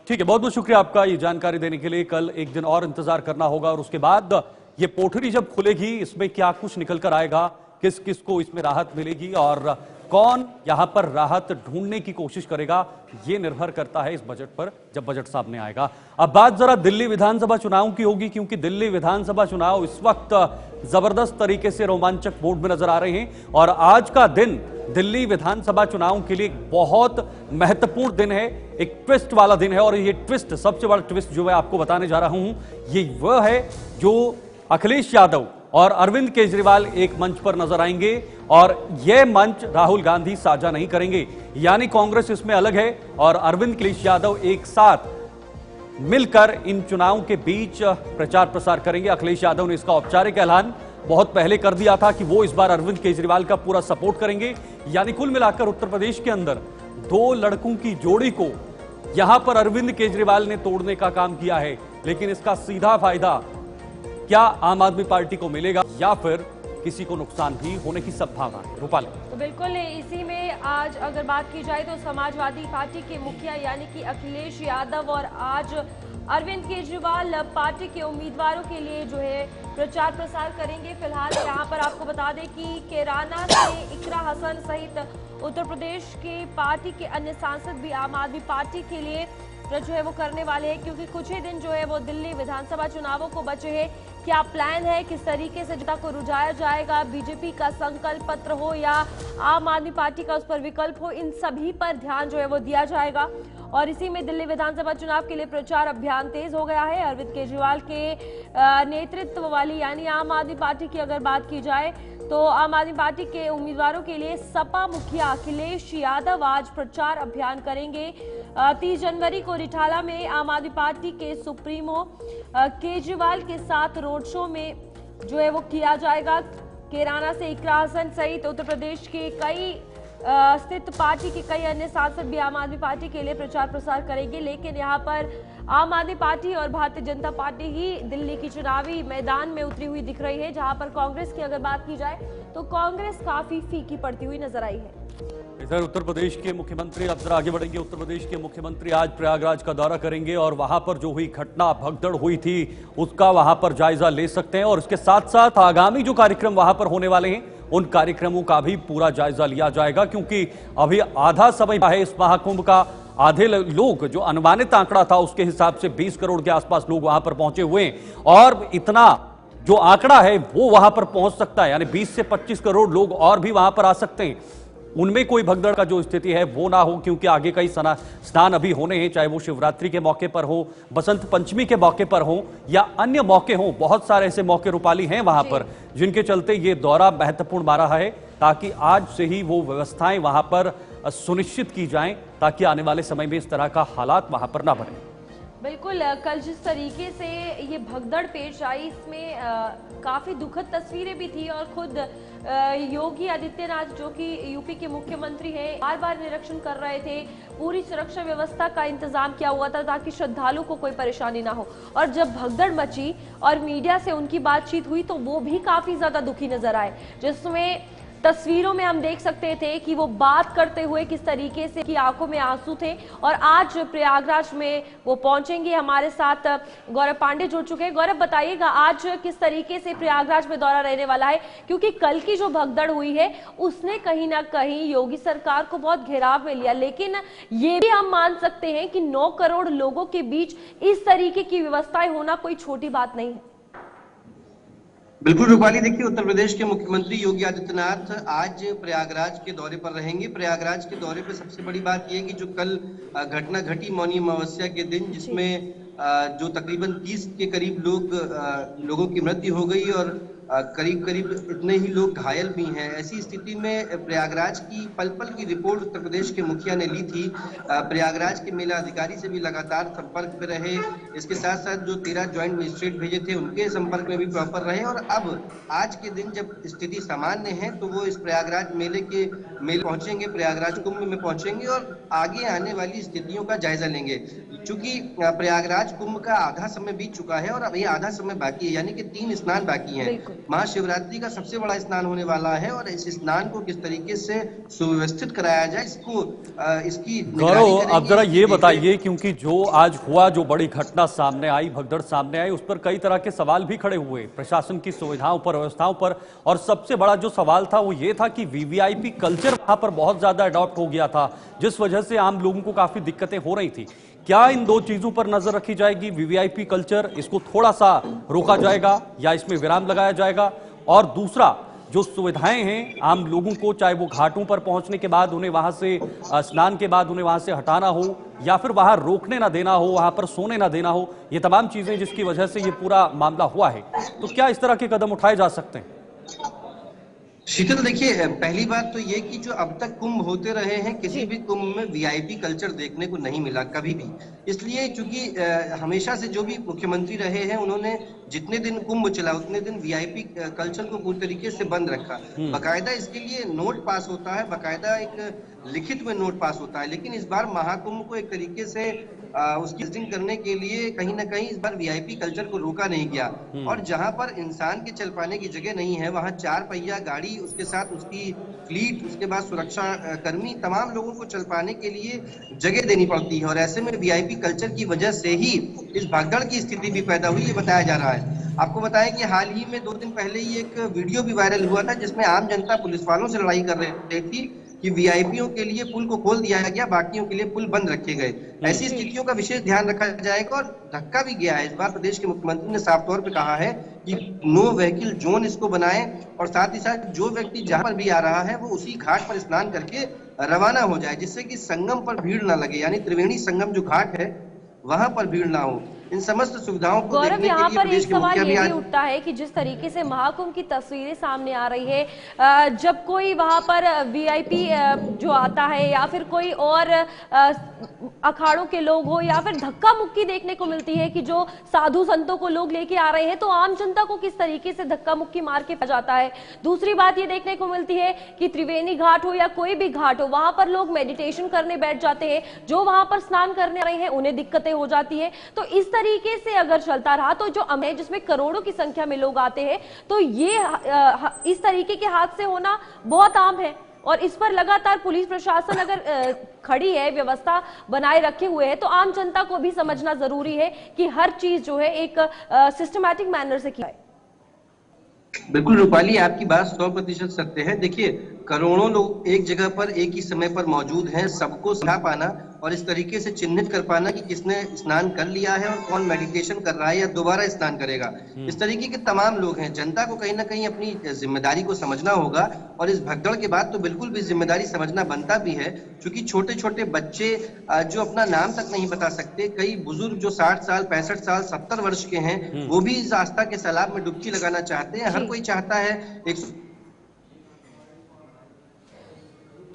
ठीक है, बहुत बहुत शुक्रिया आपका ये जानकारी देने के लिए। कल एक दिन और इंतजार करना होगा और उसके बाद ये पोटरी जब खुलेगी इसमें क्या कुछ निकल कर आएगा, किस किस को इसमें राहत मिलेगी और कौन यहां पर राहत ढूंढने की कोशिश करेगा, ये निर्भर करता है इस बजट पर जब बजट सामने आएगा। अब बात जरा दिल्ली विधानसभा चुनाव की होगी, क्योंकि दिल्ली विधानसभा चुनाव इस वक्त जबरदस्त तरीके से रोमांचक मोड में नजर आ रहे हैं और आज का दिन दिल्ली विधानसभा चुनाव के लिए एक बहुत महत्वपूर्ण दिन है, एक ट्विस्ट वाला दिन है। और ये ट्विस्ट, सबसे बड़ा ट्विस्ट जो मैं आपको बताने जा रहा हूं, ये वह है जो अखिलेश यादव और अरविंद केजरीवाल एक मंच पर नजर आएंगे और यह मंच राहुल गांधी साझा नहीं करेंगे, यानी कांग्रेस इसमें अलग है और अरविंद अखिलेश यादव एक साथ मिलकर इन चुनावों के बीच प्रचार प्रसार करेंगे। अखिलेश यादव ने इसका औपचारिक ऐलान बहुत पहले कर दिया था कि वो इस बार अरविंद केजरीवाल का पूरा सपोर्ट करेंगे, यानी कुल मिलाकर उत्तर प्रदेश के अंदर दो लड़कों की जोड़ी को यहां पर अरविंद केजरीवाल ने तोड़ने का काम किया है। लेकिन इसका सीधा फायदा क्या आम आदमी पार्टी को मिलेगा या फिर किसी को नुकसान भी होने की संभावना है? रूपाली, तो बिल्कुल इसी में आज अगर बात की जाए तो समाजवादी पार्टी के मुखिया यानी कि अखिलेश यादव और आज अरविंद केजरीवाल पार्टी के उम्मीदवारों के लिए जो है प्रचार प्रसार करेंगे। फिलहाल यहाँ पर आपको बता दें कि कैराना से इकरा हसन सहित उत्तर प्रदेश के पार्टी के अन्य सांसद भी आम आदमी पार्टी के लिए जो है वो करने वाले हैं, क्योंकि कुछ ही दिन जो है वो दिल्ली विधानसभा चुनावों को बचे हैं। क्या प्लान है, किस तरीके से जनता को रुझाया जाएगा, बीजेपी का संकल्प पत्र हो या आम आदमी पार्टी का उस पर विकल्प हो, इन सभी पर ध्यान जो है वो दिया जाएगा। और इसी में दिल्ली विधानसभा चुनाव के लिए प्रचार अभियान तेज हो गया है। अरविंद केजरीवाल के नेतृत्व वाली यानी आम आदमी पार्टी की अगर बात की जाए तो आम आदमी पार्टी के उम्मीदवारों के लिए सपा मुखिया अखिलेश यादव आज प्रचार अभियान करेंगे। 30 जनवरी को रिठाला में आम आदमी पार्टी के सुप्रीमो केजरीवाल के साथ रोड शो में जो है वो किया जाएगा। कैराना से इकरा हसन सहित उत्तर प्रदेश के कई स्थित पार्टी के कई अन्य सांसद भी आम आदमी पार्टी के लिए प्रचार प्रसार करेंगे। लेकिन यहाँ पर आम आदमी पार्टी और भारतीय जनता पार्टी ही दिल्ली की चुनावी मैदान में उतरी हुई दिख रही है, जहां पर कांग्रेस की अगर बात की जाए तो कांग्रेस काफी फीकी पड़ती हुई नजर आई है। इधर उत्तर प्रदेश के मुख्यमंत्री, अब जरा आगे बढ़ेंगे, उत्तर प्रदेश के मुख्यमंत्री आज प्रयागराज का दौरा करेंगे और वहां पर जो हुई घटना, भगदड़ हुई थी, उसका वहां पर जायजा ले सकते हैं और इसके साथ साथ आगामी जो कार्यक्रम वहां पर होने वाले हैं उन कार्यक्रमों का भी पूरा जायजा लिया जाएगा, क्योंकि अभी आधा समय है इस महाकुंभ का। आधे लोग, जो अनुमानित आंकड़ा था उसके हिसाब से 20 करोड़ के आसपास लोग वहां पर पहुंचे हुए हैं और इतना जो आंकड़ा है वो वहां पर पहुंच सकता है, यानी 20 से 25 करोड़ लोग और भी वहां पर आ सकते हैं। उनमें कोई भगदड़ का जो स्थिति है वो ना हो, क्योंकि आगे कई स्नान अभी होने हैं, चाहे वो शिवरात्रि के मौके पर हो, बसंत पंचमी के मौके पर हो या अन्य मौके हो। बहुत सारे ऐसे मौके रूपाली हैं वहां पर जिनके चलते ये दौरा महत्वपूर्ण माना है, ताकि आज से ही वो व्यवस्थाएं वहां पर सुनिश्चित की जाएं, ताकि आने वाले समय में इस तरह का हालात वहां पर ना बने। बिल्कुल, कल जिस तरीके से ये भगदड़ पेश आई, इसमें काफी दुखद तस्वीरें भी थी और खुद योगी आदित्यनाथ, जो कि यूपी के मुख्यमंत्री हैं, बार बार निरीक्षण कर रहे थे। पूरी सुरक्षा व्यवस्था का इंतजाम किया हुआ था ताकि श्रद्धालु को कोई परेशानी ना हो। और जब भगदड़ मची और मीडिया से उनकी बातचीत हुई तो वो भी काफी ज्यादा दुखी नजर आए, जिसमें तस्वीरों में हम देख सकते थे कि वो बात करते हुए किस तरीके से की आंखों में आंसू थे। और आज प्रयागराज में वो पहुंचेंगे। हमारे साथ गौरव पांडे जुड़ चुके हैं। गौरव, बताइएगा आज किस तरीके से प्रयागराज में दौरा रहने वाला है, क्योंकि कल की जो भगदड़ हुई है उसने कहीं ना कहीं योगी सरकार को बहुत घेराव में लिया, लेकिन ये भी हम मान सकते हैं कि 9 करोड़ लोगों के बीच इस तरीके की व्यवस्थाएं होना कोई छोटी बात नहीं है। बिल्कुल रूपाली, देखिए उत्तर प्रदेश के मुख्यमंत्री योगी आदित्यनाथ आज प्रयागराज के दौरे पर रहेंगे। प्रयागराज के दौरे पे सबसे बड़ी बात यह है कि जो कल घटना घटी मौनी अमावस्या के दिन, जिसमें जो तकरीबन 30 के करीब लोगों की मृत्यु हो गई और करीब करीब इतने ही लोग घायल भी हैं। ऐसी स्थिति में प्रयागराज की पल पल की रिपोर्ट उत्तर प्रदेश के मुखिया ने ली थी। प्रयागराज के मेला अधिकारी से भी लगातार संपर्क में रहे। इसके साथ साथ जो 13 ज्वाइंट मजिस्ट्रेट भेजे थे उनके संपर्क में भी प्रॉपर रहे। और अब आज के दिन जब स्थिति सामान्य है तो वो इस प्रयागराज मेले पहुंचेंगे, प्रयागराज कुंभ में पहुंचेंगे और आगे आने वाली स्थितियों का जायजा लेंगे। चूंकि प्रयागराज कुंभ का आधा समय बीत चुका है और अभी आधा समय बाकी है, यानी कि 3 स्नान बाकी हैं। महाशिवरात्रि का सबसे बड़ा स्नान होने वाला है और इस स्नान को किस तरीके से सुव्यवस्थित कराया जाए, इसकी गौरव, अब जरा ये बताइए, क्योंकि जो आज हुआ, जो बड़ी घटना सामने आई, भगदड़ सामने आई, उस पर कई तरह के सवाल भी खड़े हुए प्रशासन की सुविधाओं पर, व्यवस्थाओं पर। और सबसे बड़ा जो सवाल था वो ये था कि वीवीआईपी कल्चर वहां पर बहुत ज्यादा अडॉप्ट हो गया था, जिस वजह से आम लोगों को काफी दिक्कतें हो रही थी। क्या इन 2 चीजों पर नजर रखी जाएगी? वीवीआईपी कल्चर, इसको थोड़ा सा रोका जाएगा या इसमें विराम लगाया जाएगा? और दूसरा, जो सुविधाएं हैं आम लोगों को, चाहे वो घाटों पर पहुंचने के बाद उन्हें वहां से, स्नान के बाद उन्हें वहां से हटाना हो या फिर वहां रोकने ना देना हो, वहां पर सोने ना देना हो, ये तमाम चीजें जिसकी वजह से ये पूरा मामला हुआ है, तो क्या इस तरह के कदम उठाए जा सकते हैं? शीतल, देखिए पहली बात तो ये कि जो अब तक कुंभ होते रहे हैं, किसी भी कुंभ में वीआईपी कल्चर देखने को नहीं मिला कभी भी। इसलिए चूंकि हमेशा से जो भी मुख्यमंत्री रहे हैं उन्होंने जितने दिन कुंभ चला उतने दिन वीआईपी कल्चर को पूरी तरीके से बंद रखा। बाकायदा इसके लिए नोट पास होता है, बाकायदा एक लिखित में नोट पास होता है। लेकिन इस बार महाकुंभ को एक तरीके से उसकी लिस्टिंग करने के लिए कहीं ना कहीं इस बार वीआईपी कल्चर को रोका नहीं गया। और जहां पर इंसान के चल पाने की जगह नहीं है, वहां 4 पहिया गाड़ी, उसके साथ उसकी फ्लीट, उसके बाद सुरक्षा कर्मी, तमाम लोगों को चल पाने के लिए जगह देनी पड़ती है। और ऐसे में वीआईपी कल्चर की वजह से ही इस भागदड़ की स्थिति भी पैदा हुई, ये बताया जा रहा है। आपको बताएं कि हाल ही में 2 दिन पहले ही एक वीडियो भी वायरल हुआ था जिसमें आम जनता पुलिस वालों से लड़ाई कर रही थी कि वीआईपीओ के लिए पुल को खोल दिया गया, बाकियों के लिए पुल बंद रखे गए। ऐसी स्थितियों का विशेष ध्यान रखा जाएगा। और धक्का भी गया है इस बार, प्रदेश के मुख्यमंत्री ने साफ तौर पे कहा है कि नो व्हीकल जोन इसको बनाएं और साथ ही साथ जो व्यक्ति जहां पर भी आ रहा है वो उसी घाट पर स्नान करके रवाना हो जाए, जिससे कि संगम पर भीड़ ना लगे, यानी त्रिवेणी संगम जो घाट है वहां पर भीड़ ना हो। इन समस्त सुविधाओं को गौरव, यहाँ पर एक सवाल ये भी आज उठता है कि जिस तरीके से महाकुंभ की तस्वीरें सामने आ रही है, जब कोई वहां पर वीआईपी जो आता है या फिर कोई और अखाड़ों के लोग हो या फिर धक्का मुक्की देखने को मिलती है कि जो साधु संतों को लोग लेके आ रहे हैं, तो आम जनता को किस तरीके से धक्का मुक्की मार के जाता है। दूसरी बात ये देखने को मिलती है कि त्रिवेणी घाट हो या कोई भी घाट हो, वहां पर लोग मेडिटेशन करने बैठ जाते हैं, जो वहां पर स्नान करने आ रहे हैं उन्हें दिक्कतें हो जाती है। तो इस तरीके से अगर चलता रहा तो जो अमेय जिसमें करोड़ों की संख्या में लोग आते हैं, तो ये इस तरीके के हादसे होना बहुत आम है। और इस पर लगातार पुलिस प्रशासन अगर खड़ी है, व्यवस्था बनाए रखे हुए है, तो आम जनता को भी समझना जरूरी है कि हर चीज जो है एक सिस्टमैटिक मैनर से किया है। बिल्कुल रूपाली, आपकी बात 100% सत्य है। देखिए, करोड़ों लोग एक जगह पर एक ही समय पर मौजूद हैं, सबको समझा पाना और इस तरीके से चिन्हित कर पाना कि किसने स्नान कर लिया है और कौन मेडिटेशन कर रहा है या दोबारा स्नान करेगा, इस तरीके के तमाम लोग हैं। जनता को कहीं ना कहीं अपनी जिम्मेदारी को समझना होगा और इस भगदड़ के बाद तो बिल्कुल भी जिम्मेदारी समझना बनता भी है, क्योंकि छोटे छोटे बच्चे जो अपना नाम तक नहीं बता सकते, कई बुजुर्ग जो 60 साल 65 साल 70 वर्ष के हैं, वो भी इस आस्था के सैलाब में डुबकी लगाना चाहते हैं। हर कोई चाहता है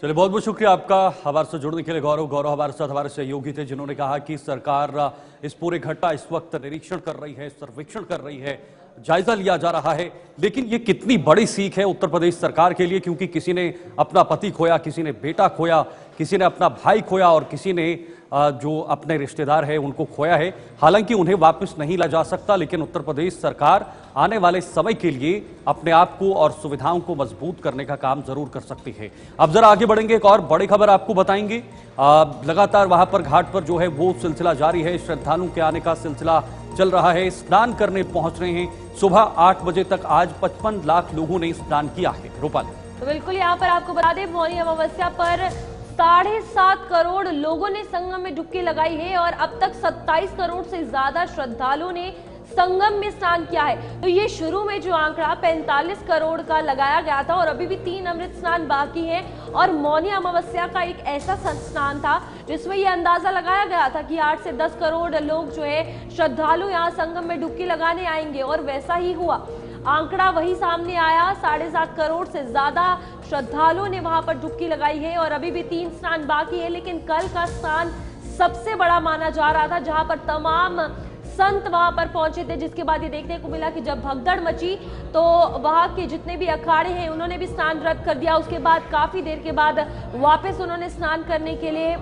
चलिए, बहुत बहुत शुक्रिया आपका हमारे से जुड़ने के लिए। गौरव हमारे साथ हमारे सहयोगी थे, जिन्होंने कहा कि सरकार इस पूरे घटना इस वक्त निरीक्षण कर रही है, सर्वेक्षण कर रही है, जायजा लिया जा रहा है। लेकिन ये कितनी बड़ी सीख है उत्तर प्रदेश सरकार के लिए, क्योंकि किसी ने अपना पति खोया, किसी ने बेटा खोया, किसी ने अपना भाई खोया और किसी ने जो अपने रिश्तेदार है उनको खोया है। हालांकि उन्हें वापस नहीं ला जा सकता, लेकिन उत्तर प्रदेश सरकार आने वाले समय के लिए अपने आप को और सुविधाओं को मजबूत करने का काम जरूर कर सकती है। अब जरा आगे बढ़ेंगे, एक और बड़ी खबर आपको बताएंगे। लगातार वहां पर घाट पर जो है वो सिलसिला जारी है, श्रद्धालुओं के आने का सिलसिला चल रहा है, स्नान करने पहुंच रहे हैं। सुबह 8 बजे तक आज 55 लाख लोगों ने स्नान किया है। रूपाली, तो बिल्कुल यहाँ पर आपको बता दें, मौनी अमावस्या पर 7.5 करोड़ लोगों ने संगम में डुबकी लगाई है और अब तक 27 करोड़ से ज्यादा श्रद्धालुओं ने संगम में स्नान किया है। तो ये शुरू में जो आंकड़ा 45 करोड़ का लगाया गया था और अभी भी 3 अमृत स्नान बाकी हैं। और मौनी अमावस्या का एक ऐसा स्नान था जिसमें ये अंदाजा लगाया गया था कि 8 से 10 करोड़ लोग जो है श्रद्धालु यहाँ संगम में डुबकी लगाने आएंगे, और वैसा ही हुआ। आंकड़ा वही सामने आया, 7.5 करोड़ से ज्यादा श्रद्धालुओं ने वहां पर डुबकी लगाई है और अभी भी 3 स्नान बाकी है। लेकिन कल का स्नान सबसे बड़ा माना जा रहा था, जहां पर तमाम संत वहां पर पहुंचे थे, जिसके बाद ये देखने को मिला कि जब भगदड़ मची तो वहां के जितने भी अखाड़े हैं उन्होंने भी स्नान रद्द कर दिया। उसके बाद काफी देर के बाद वापस उन्होंने स्नान करने के लिए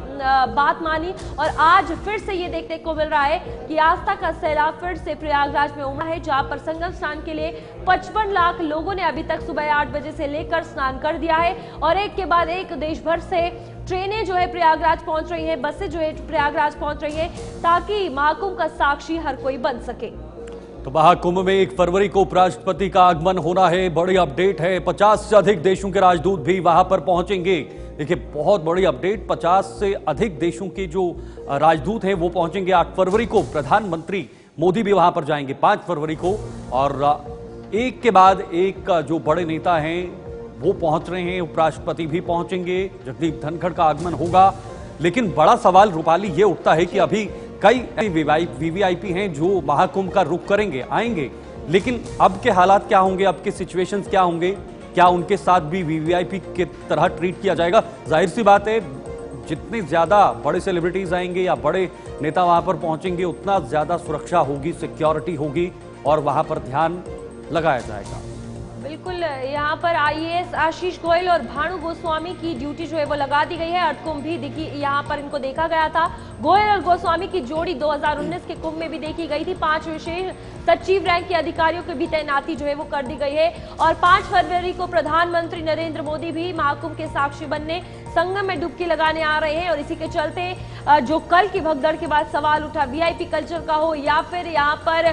बात मानी और आज फिर से ये देखने को मिल रहा है कि आस्था का सैलाब फिर से प्रयागराज में उमड़ा है, जहां पर संगम स्नान के लिए 55 लाख लोगों ने अभी तक सुबह 8 बजे से लेकर स्नान कर दिया है। और एक के बाद एक देश भर से ट्रेनें जो है प्रयागराज पहुंच रही हैं, बसें जो है प्रयागराज पहुंच रही हैं, ताकि महाकुंभ का साक्षी हर कोई बन सके। तो महाकुंभ में 1 फरवरी को उपराष्ट्रपति का आगमन होना है। बड़ी अपडेट है, 50 से अधिक देशों के राजदूत भी वहां पर पहुंचेंगे। देखिए, बहुत बड़ी अपडेट, 50 से अधिक देशों के जो राजदूत हैं वो पहुंचेंगे। 8 फरवरी को प्रधानमंत्री मोदी भी वहां पर जाएंगे, 5 फरवरी को, और एक के बाद एक जो बड़े नेता हैं वो पहुंच रहे हैं। उपराष्ट्रपति भी पहुंचेंगे, जगदीप धनखड़ का आगमन होगा। लेकिन बड़ा सवाल रूपाली ये उठता है कि अभी कई वीवीआईपी हैं जो महाकुंभ का रुख करेंगे, आएंगे, लेकिन अब के हालात क्या होंगे, अब के सिचुएशंस क्या होंगे, क्या उनके साथ भी वीवीआईपी की तरह ट्रीट किया जाएगा? जाहिर सी बात है, जितने ज्यादा बड़े सेलिब्रिटीज आएंगे या बड़े नेता वहां पर पहुंचेंगे, उतना ज्यादा सुरक्षा होगी, सिक्योरिटी होगी और वहां पर ध्यान लगाया जाएगा। बिल्कुल, यहाँ पर आईएएस आशीष गोयल और भानु गोस्वामी की ड्यूटी जो है वो लगा दी गई है। अर्धकुंभ भी यहाँ पर इनको देखा गया था। गोयल और गोस्वामी की जोड़ी 2019 के कुंभ में भी देखी गई थी। 5 विशेष सचिव रैंक के अधिकारियों की भी तैनाती जो है वो कर दी गई है। और 5 फरवरी को प्रधानमंत्री नरेंद्र मोदी भी महाकुंभ के साक्षी बनने संगम में डुबकी लगाने आ रहे हैं। और इसी के चलते जो कल की भगदड़ के बाद सवाल उठा, वीआईपी कल्चर का हो या फिर यहाँ पर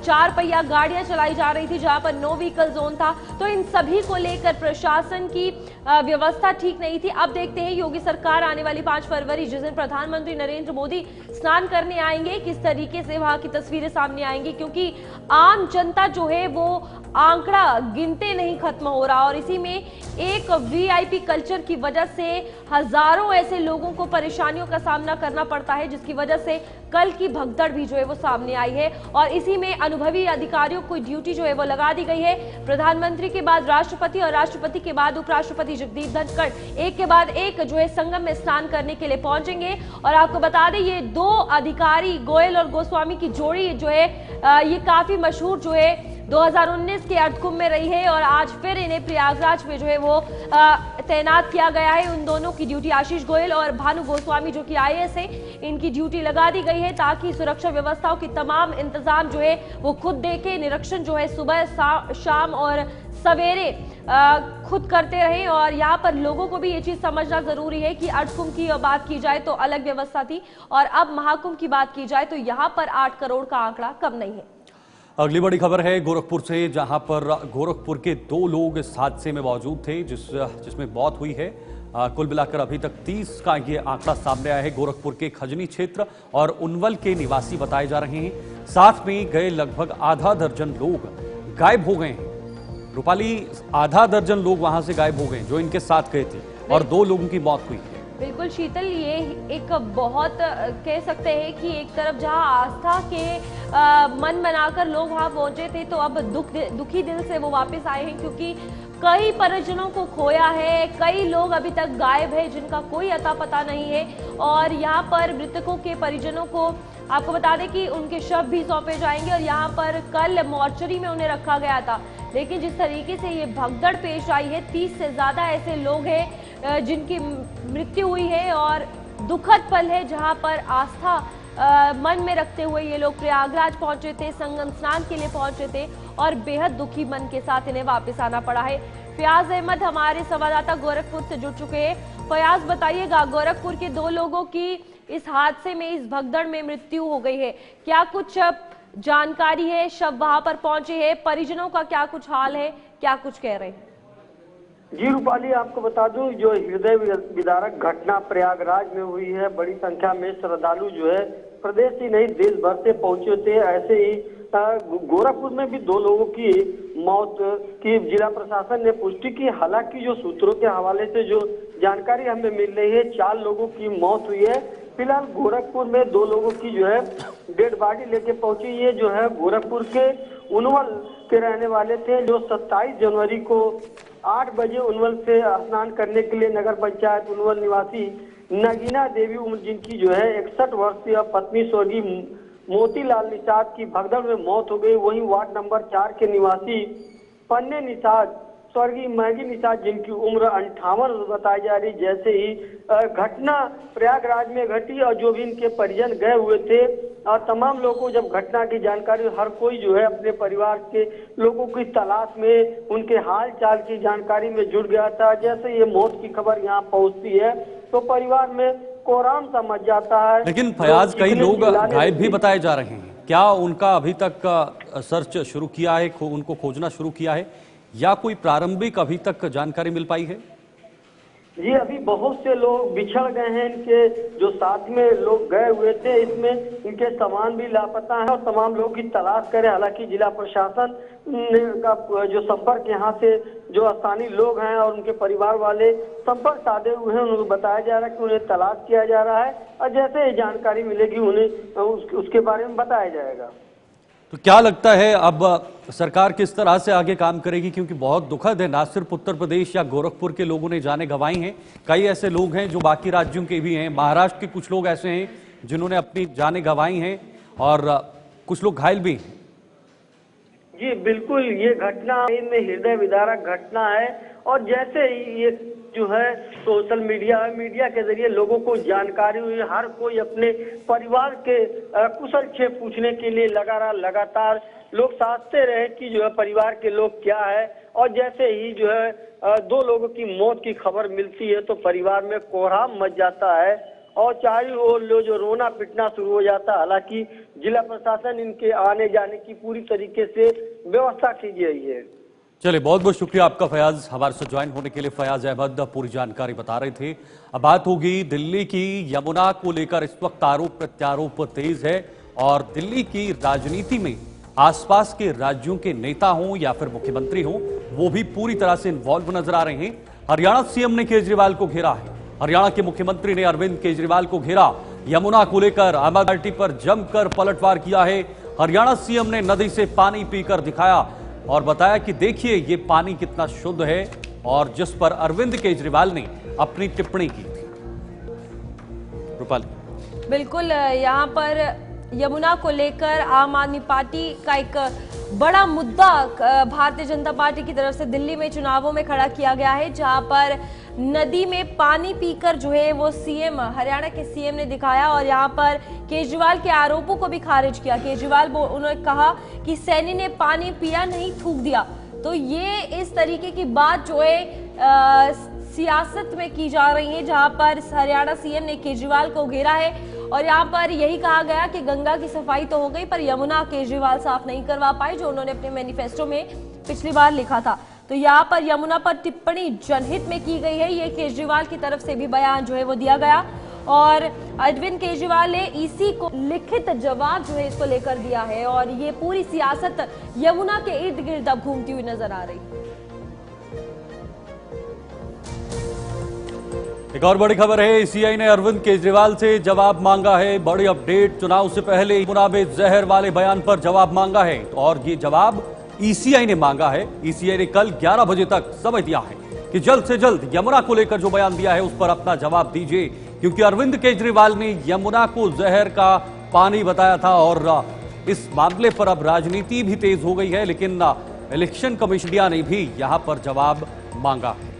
4 पहिया गाड़ियां चलाई जा रही थी जहां पर नो व्हीकल जोन था, तो इन सभी को लेकर प्रशासन की व्यवस्था ठीक नहीं थी। अब देखते हैं योगी सरकार आने वाली 5 फरवरी जिस दिन प्रधानमंत्री नरेंद्र मोदी स्नान करने आएंगे, किस तरीके से वहां की तस्वीरें सामने आएंगी, क्योंकि आम जनता जो है वो आंकड़ा गिनते नहीं खत्म हो रहा। और इसी में एक वीआईपी कल्चर की वजह से हजारों ऐसे लोगों को परेशानियों का सामना करना पड़ता है, जिसकी वजह से कल की भगदड़ भी जो है वो सामने आई है। और इसी में अनुभवी अधिकारियों को ड्यूटी जो है वो लगा दी गई है। प्रधानमंत्री के बाद राष्ट्रपति और राष्ट्रपति के बाद उपराष्ट्रपति जगदीप धनखड़ एक के बाद एक जो है संगम में स्नान करने के लिए पहुंचेंगे। और आपको बता दें, ये 2 अधिकारी गोयल और गोस्वामी की जोड़ी जो है ये काफी मशहूर जो है 2019 के अर्धकुंभ में रही है और आज फिर इन्हें प्रयागराज में जो है वो तैनात किया गया है। उन दोनों की ड्यूटी, आशीष गोयल और भानु गोस्वामी जो कि IAS है, इनकी ड्यूटी लगा दी गई है ताकि सुरक्षा व्यवस्थाओं की तमाम इंतजाम जो है वो खुद देखे, निरीक्षण जो है सुबह शाम और सवेरे खुद करते रहें। और यहाँ पर लोगों को भी ये चीज समझना जरूरी है कि अर्धकुंभ की बात की जाए तो अलग व्यवस्था थी और अब महाकुंभ की बात की जाए तो यहाँ पर 8 करोड़ का आंकड़ा कम नहीं है। अगली बड़ी खबर है गोरखपुर से, जहां पर गोरखपुर के 2 लोग इस हादसे में मौजूद थे जिसमें मौत हुई है। कुल मिलाकर अभी तक 30 का ये आंकड़ा सामने आया है। गोरखपुर के खजनी क्षेत्र और उनवल के निवासी बताए जा रहे हैं। साथ में गए लगभग आधा दर्जन लोग गायब हो गए हैं। रूपाली, आधा दर्जन लोग वहां से गायब हो गए जो इनके साथ गए थे और 2 लोगों की मौत हुई है। बिल्कुल शीतल, ये एक बहुत कह सकते हैं कि एक तरफ जहां आस्था के मन बनाकर लोग वहां पहुंचे थे तो अब दुखी दिल से वो वापस आए हैं, क्योंकि कई परिजनों को खोया है, कई लोग अभी तक गायब है जिनका कोई अता पता नहीं है। और यहाँ पर मृतकों के परिजनों को आपको बता दें कि उनके शव भी सौंपे जाएंगे और यहाँ पर कल मॉर्चरी में उन्हें रखा गया था। लेकिन जिस तरीके से ये भगदड़ पेश आई है, 30 से ज्यादा ऐसे लोग हैं जिनकी मृत्यु हुई है और दुखद पल है जहां पर आस्था मन में रखते हुए ये लोग प्रयागराज पहुंचे थे, संगम स्नान के लिए पहुंचे थे और बेहद दुखी मन के साथ इन्हें वापस आना पड़ा है। फयाज अहमद हमारे संवाददाता गोरखपुर से जुड़ चुके हैं। फयाज, बताइएगा, गोरखपुर के 2 लोगों की इस हादसे में, इस भगदड़ में मृत्यु हो गई है, क्या कुछ जानकारी है? शव वहां पर पहुंचे हैं, परिजनों का क्या कुछ हाल है, क्या कुछ कह रहे हैं? जी रूपाली, आपको बता दूं, जो हृदय विदारक घटना प्रयागराज में हुई है, बड़ी संख्या में श्रद्धालु जो है प्रदेश ही नहीं देश भर से पहुंचे थे। ऐसे ही गोरखपुर में भी 2 लोगों की मौत की जिला प्रशासन ने पुष्टि की। हालांकि जो सूत्रों के हवाले से जो जानकारी हमें मिल रही है, 4 लोगों की मौत हुई है। फिलहाल गोरखपुर में 2 लोगों की जो है डेड बॉडी लेके पहुंची। ये जो है गोरखपुर के उनवल के रहने वाले थे, जो 27 जनवरी को 8 बजे उनवल से स्नान करने के लिए नगर पंचायत उनवल निवासी नगीना देवी उम्र, जिनकी जो है 61 वर्षीय पत्नी स्वर्गीय मोतीलाल निषाद की भगदड़ में मौत हो गई। वहीं वार्ड नंबर 4 के निवासी पन्ने निषाद स्वर्गीय मैगी निषाद, जिनकी उम्र 58 बताई जा रही। जैसे ही घटना प्रयागराज में घटी और जो भी इनके परिजन गए हुए थे और तमाम लोगों को जब घटना की जानकारी, हर कोई जो है अपने परिवार के लोगों की तलाश में, उनके हाल चाल की जानकारी में जुट गया था। जैसे ये मौत की खबर यहाँ पहुंचती है तो परिवार में कोहराम सा मच जाता है। लेकिन फयाज, कई लोग गायब भी बताए जा रहे हैं, क्या उनका अभी तक सर्च शुरू किया है, उनको खोजना शुरू किया है या कोई प्रारंभिक अभी तक जानकारी मिल पाई है? जी, अभी बहुत से लोग बिछड़ गए हैं। इनके जो साथ में लोग गए हुए थे, इसमें इनके सामान भी लापता है और तमाम लोगों की तलाश करे। हालांकि जिला प्रशासन का जो संपर्क यहाँ से जो स्थानीय लोग हैं और उनके परिवार वाले संपर्क साधे हुए हैं, उनको बताया जा रहा है कि उन्हें तलाश किया जा रहा है और जैसे ही जानकारी मिलेगी उन्हें उसके बारे में बताया जाएगा। तो क्या लगता है अब सरकार किस तरह से आगे काम करेगी, क्योंकि बहुत दुखद है, ना सिर्फ उत्तर प्रदेश या गोरखपुर के लोगों ने जाने गंवाई हैं, कई ऐसे लोग हैं जो बाकी राज्यों के भी हैं, महाराष्ट्र के कुछ लोग ऐसे हैं जिन्होंने अपनी जाने गंवाई हैं और कुछ लोग घायल भी हैं। जी बिल्कुल, ये घटना में हृदय विदारक घटना है और जैसे ही ये जो है सोशल मीडिया के जरिए लोगों को जानकारी हुई, हर कोई अपने परिवार के कुशल क्षेम पूछने के लिए लगातार लोग साधते रहे कि जो है परिवार के लोग क्या है। और जैसे ही जो है 2 लोगों की मौत की खबर मिलती है तो परिवार में कोहराम मच जाता है और चाहे वो जो रोना पिटना शुरू हो जाता है। हालांकि जिला प्रशासन इनके आने जाने की पूरी तरीके से व्यवस्था की गई है। चलिए, बहुत बहुत शुक्रिया आपका फयाज, हमारे साथ ज्वाइन होने के लिए। फयाज अहमद पूरी जानकारी बता रहे थे। अब बात होगी दिल्ली की। यमुना को लेकर इस वक्त आरोप प्रत्यारोप तेज है और दिल्ली की राजनीति में आसपास के राज्यों के नेता हों या फिर मुख्यमंत्री हों, वो भी पूरी तरह से इन्वॉल्व नजर आ रहे हैं। हरियाणा सीएम ने केजरीवाल को घेरा है। हरियाणा के मुख्यमंत्री ने अरविंद केजरीवाल को घेरा। यमुना को लेकर आम आदमी पार्टी पर जमकर पलटवार किया है। हरियाणा सीएम ने नदी से पानी पीकर दिखाया और बताया कि देखिए ये पानी कितना शुद्ध है, और जिस पर अरविंद केजरीवाल ने अपनी टिप्पणी की थी। रूपाली, बिल्कुल, यहाँ पर यमुना को लेकर आम आदमी पार्टी का एक बड़ा मुद्दा भारतीय जनता पार्टी की तरफ से दिल्ली में चुनावों में खड़ा किया गया है, जहां पर नदी में पानी पीकर जो है वो सीएम, हरियाणा के सीएम ने दिखाया और यहां पर केजरीवाल के आरोपों को भी खारिज किया। केजरीवाल उन्होंने कहा कि सैनी ने पानी पिया नहीं, थूक दिया। तो ये इस तरीके की बात जो है सियासत में की जा रही है, जहां पर हरियाणा सीएम ने केजरीवाल को घेरा है और यहां पर यही कहा गया कि गंगा की सफाई तो हो गई पर यमुना केजरीवाल साफ नहीं करवा पाए, जो उन्होंने अपने मैनिफेस्टो में पिछली बार लिखा था। तो यहाँ पर यमुना पर टिप्पणी जनहित में की गई है, ये केजरीवाल की तरफ से भी बयान जो है वो दिया गया और अरविंद केजरीवाल ने इसी को लिखित जवाब जो है इसको लेकर दिया है और ये पूरी सियासत यमुना के इर्द गिर्द अब घूमती हुई नजर आ रही है। एक और बड़ी खबर है, ईसीआई ने अरविंद केजरीवाल से जवाब मांगा है। बड़ी अपडेट, चुनाव से पहले यमुना में जहर वाले बयान पर जवाब मांगा है और ये जवाब ईसीआई ने मांगा है। ईसीआई ने कल 11 बजे तक समय दिया है कि जल्द से जल्द यमुना को लेकर जो बयान दिया है उस पर अपना जवाब दीजिए, क्योंकि अरविंद केजरीवाल ने यमुना को जहर का पानी बताया था और इस मामले पर अब राजनीति भी तेज हो गई है। लेकिन इलेक्शन कमीशन इंडिया ने भी यहां पर जवाब मांगा है।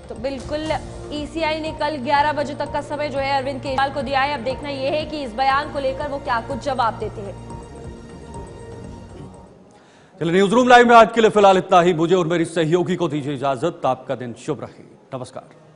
तो बिल्कुल ईसीआई ने कल 11 बजे तक का समय जो है अरविंद केजरीवाल को दिया है। अब देखना यह है कि इस बयान को लेकर वो क्या कुछ जवाब देते हैं। चलिए, न्यूज रूम लाइव में आज के लिए फिलहाल इतना ही। मुझे और मेरी सहयोगी को दीजिए इजाजत। आपका दिन शुभ रहे। नमस्कार।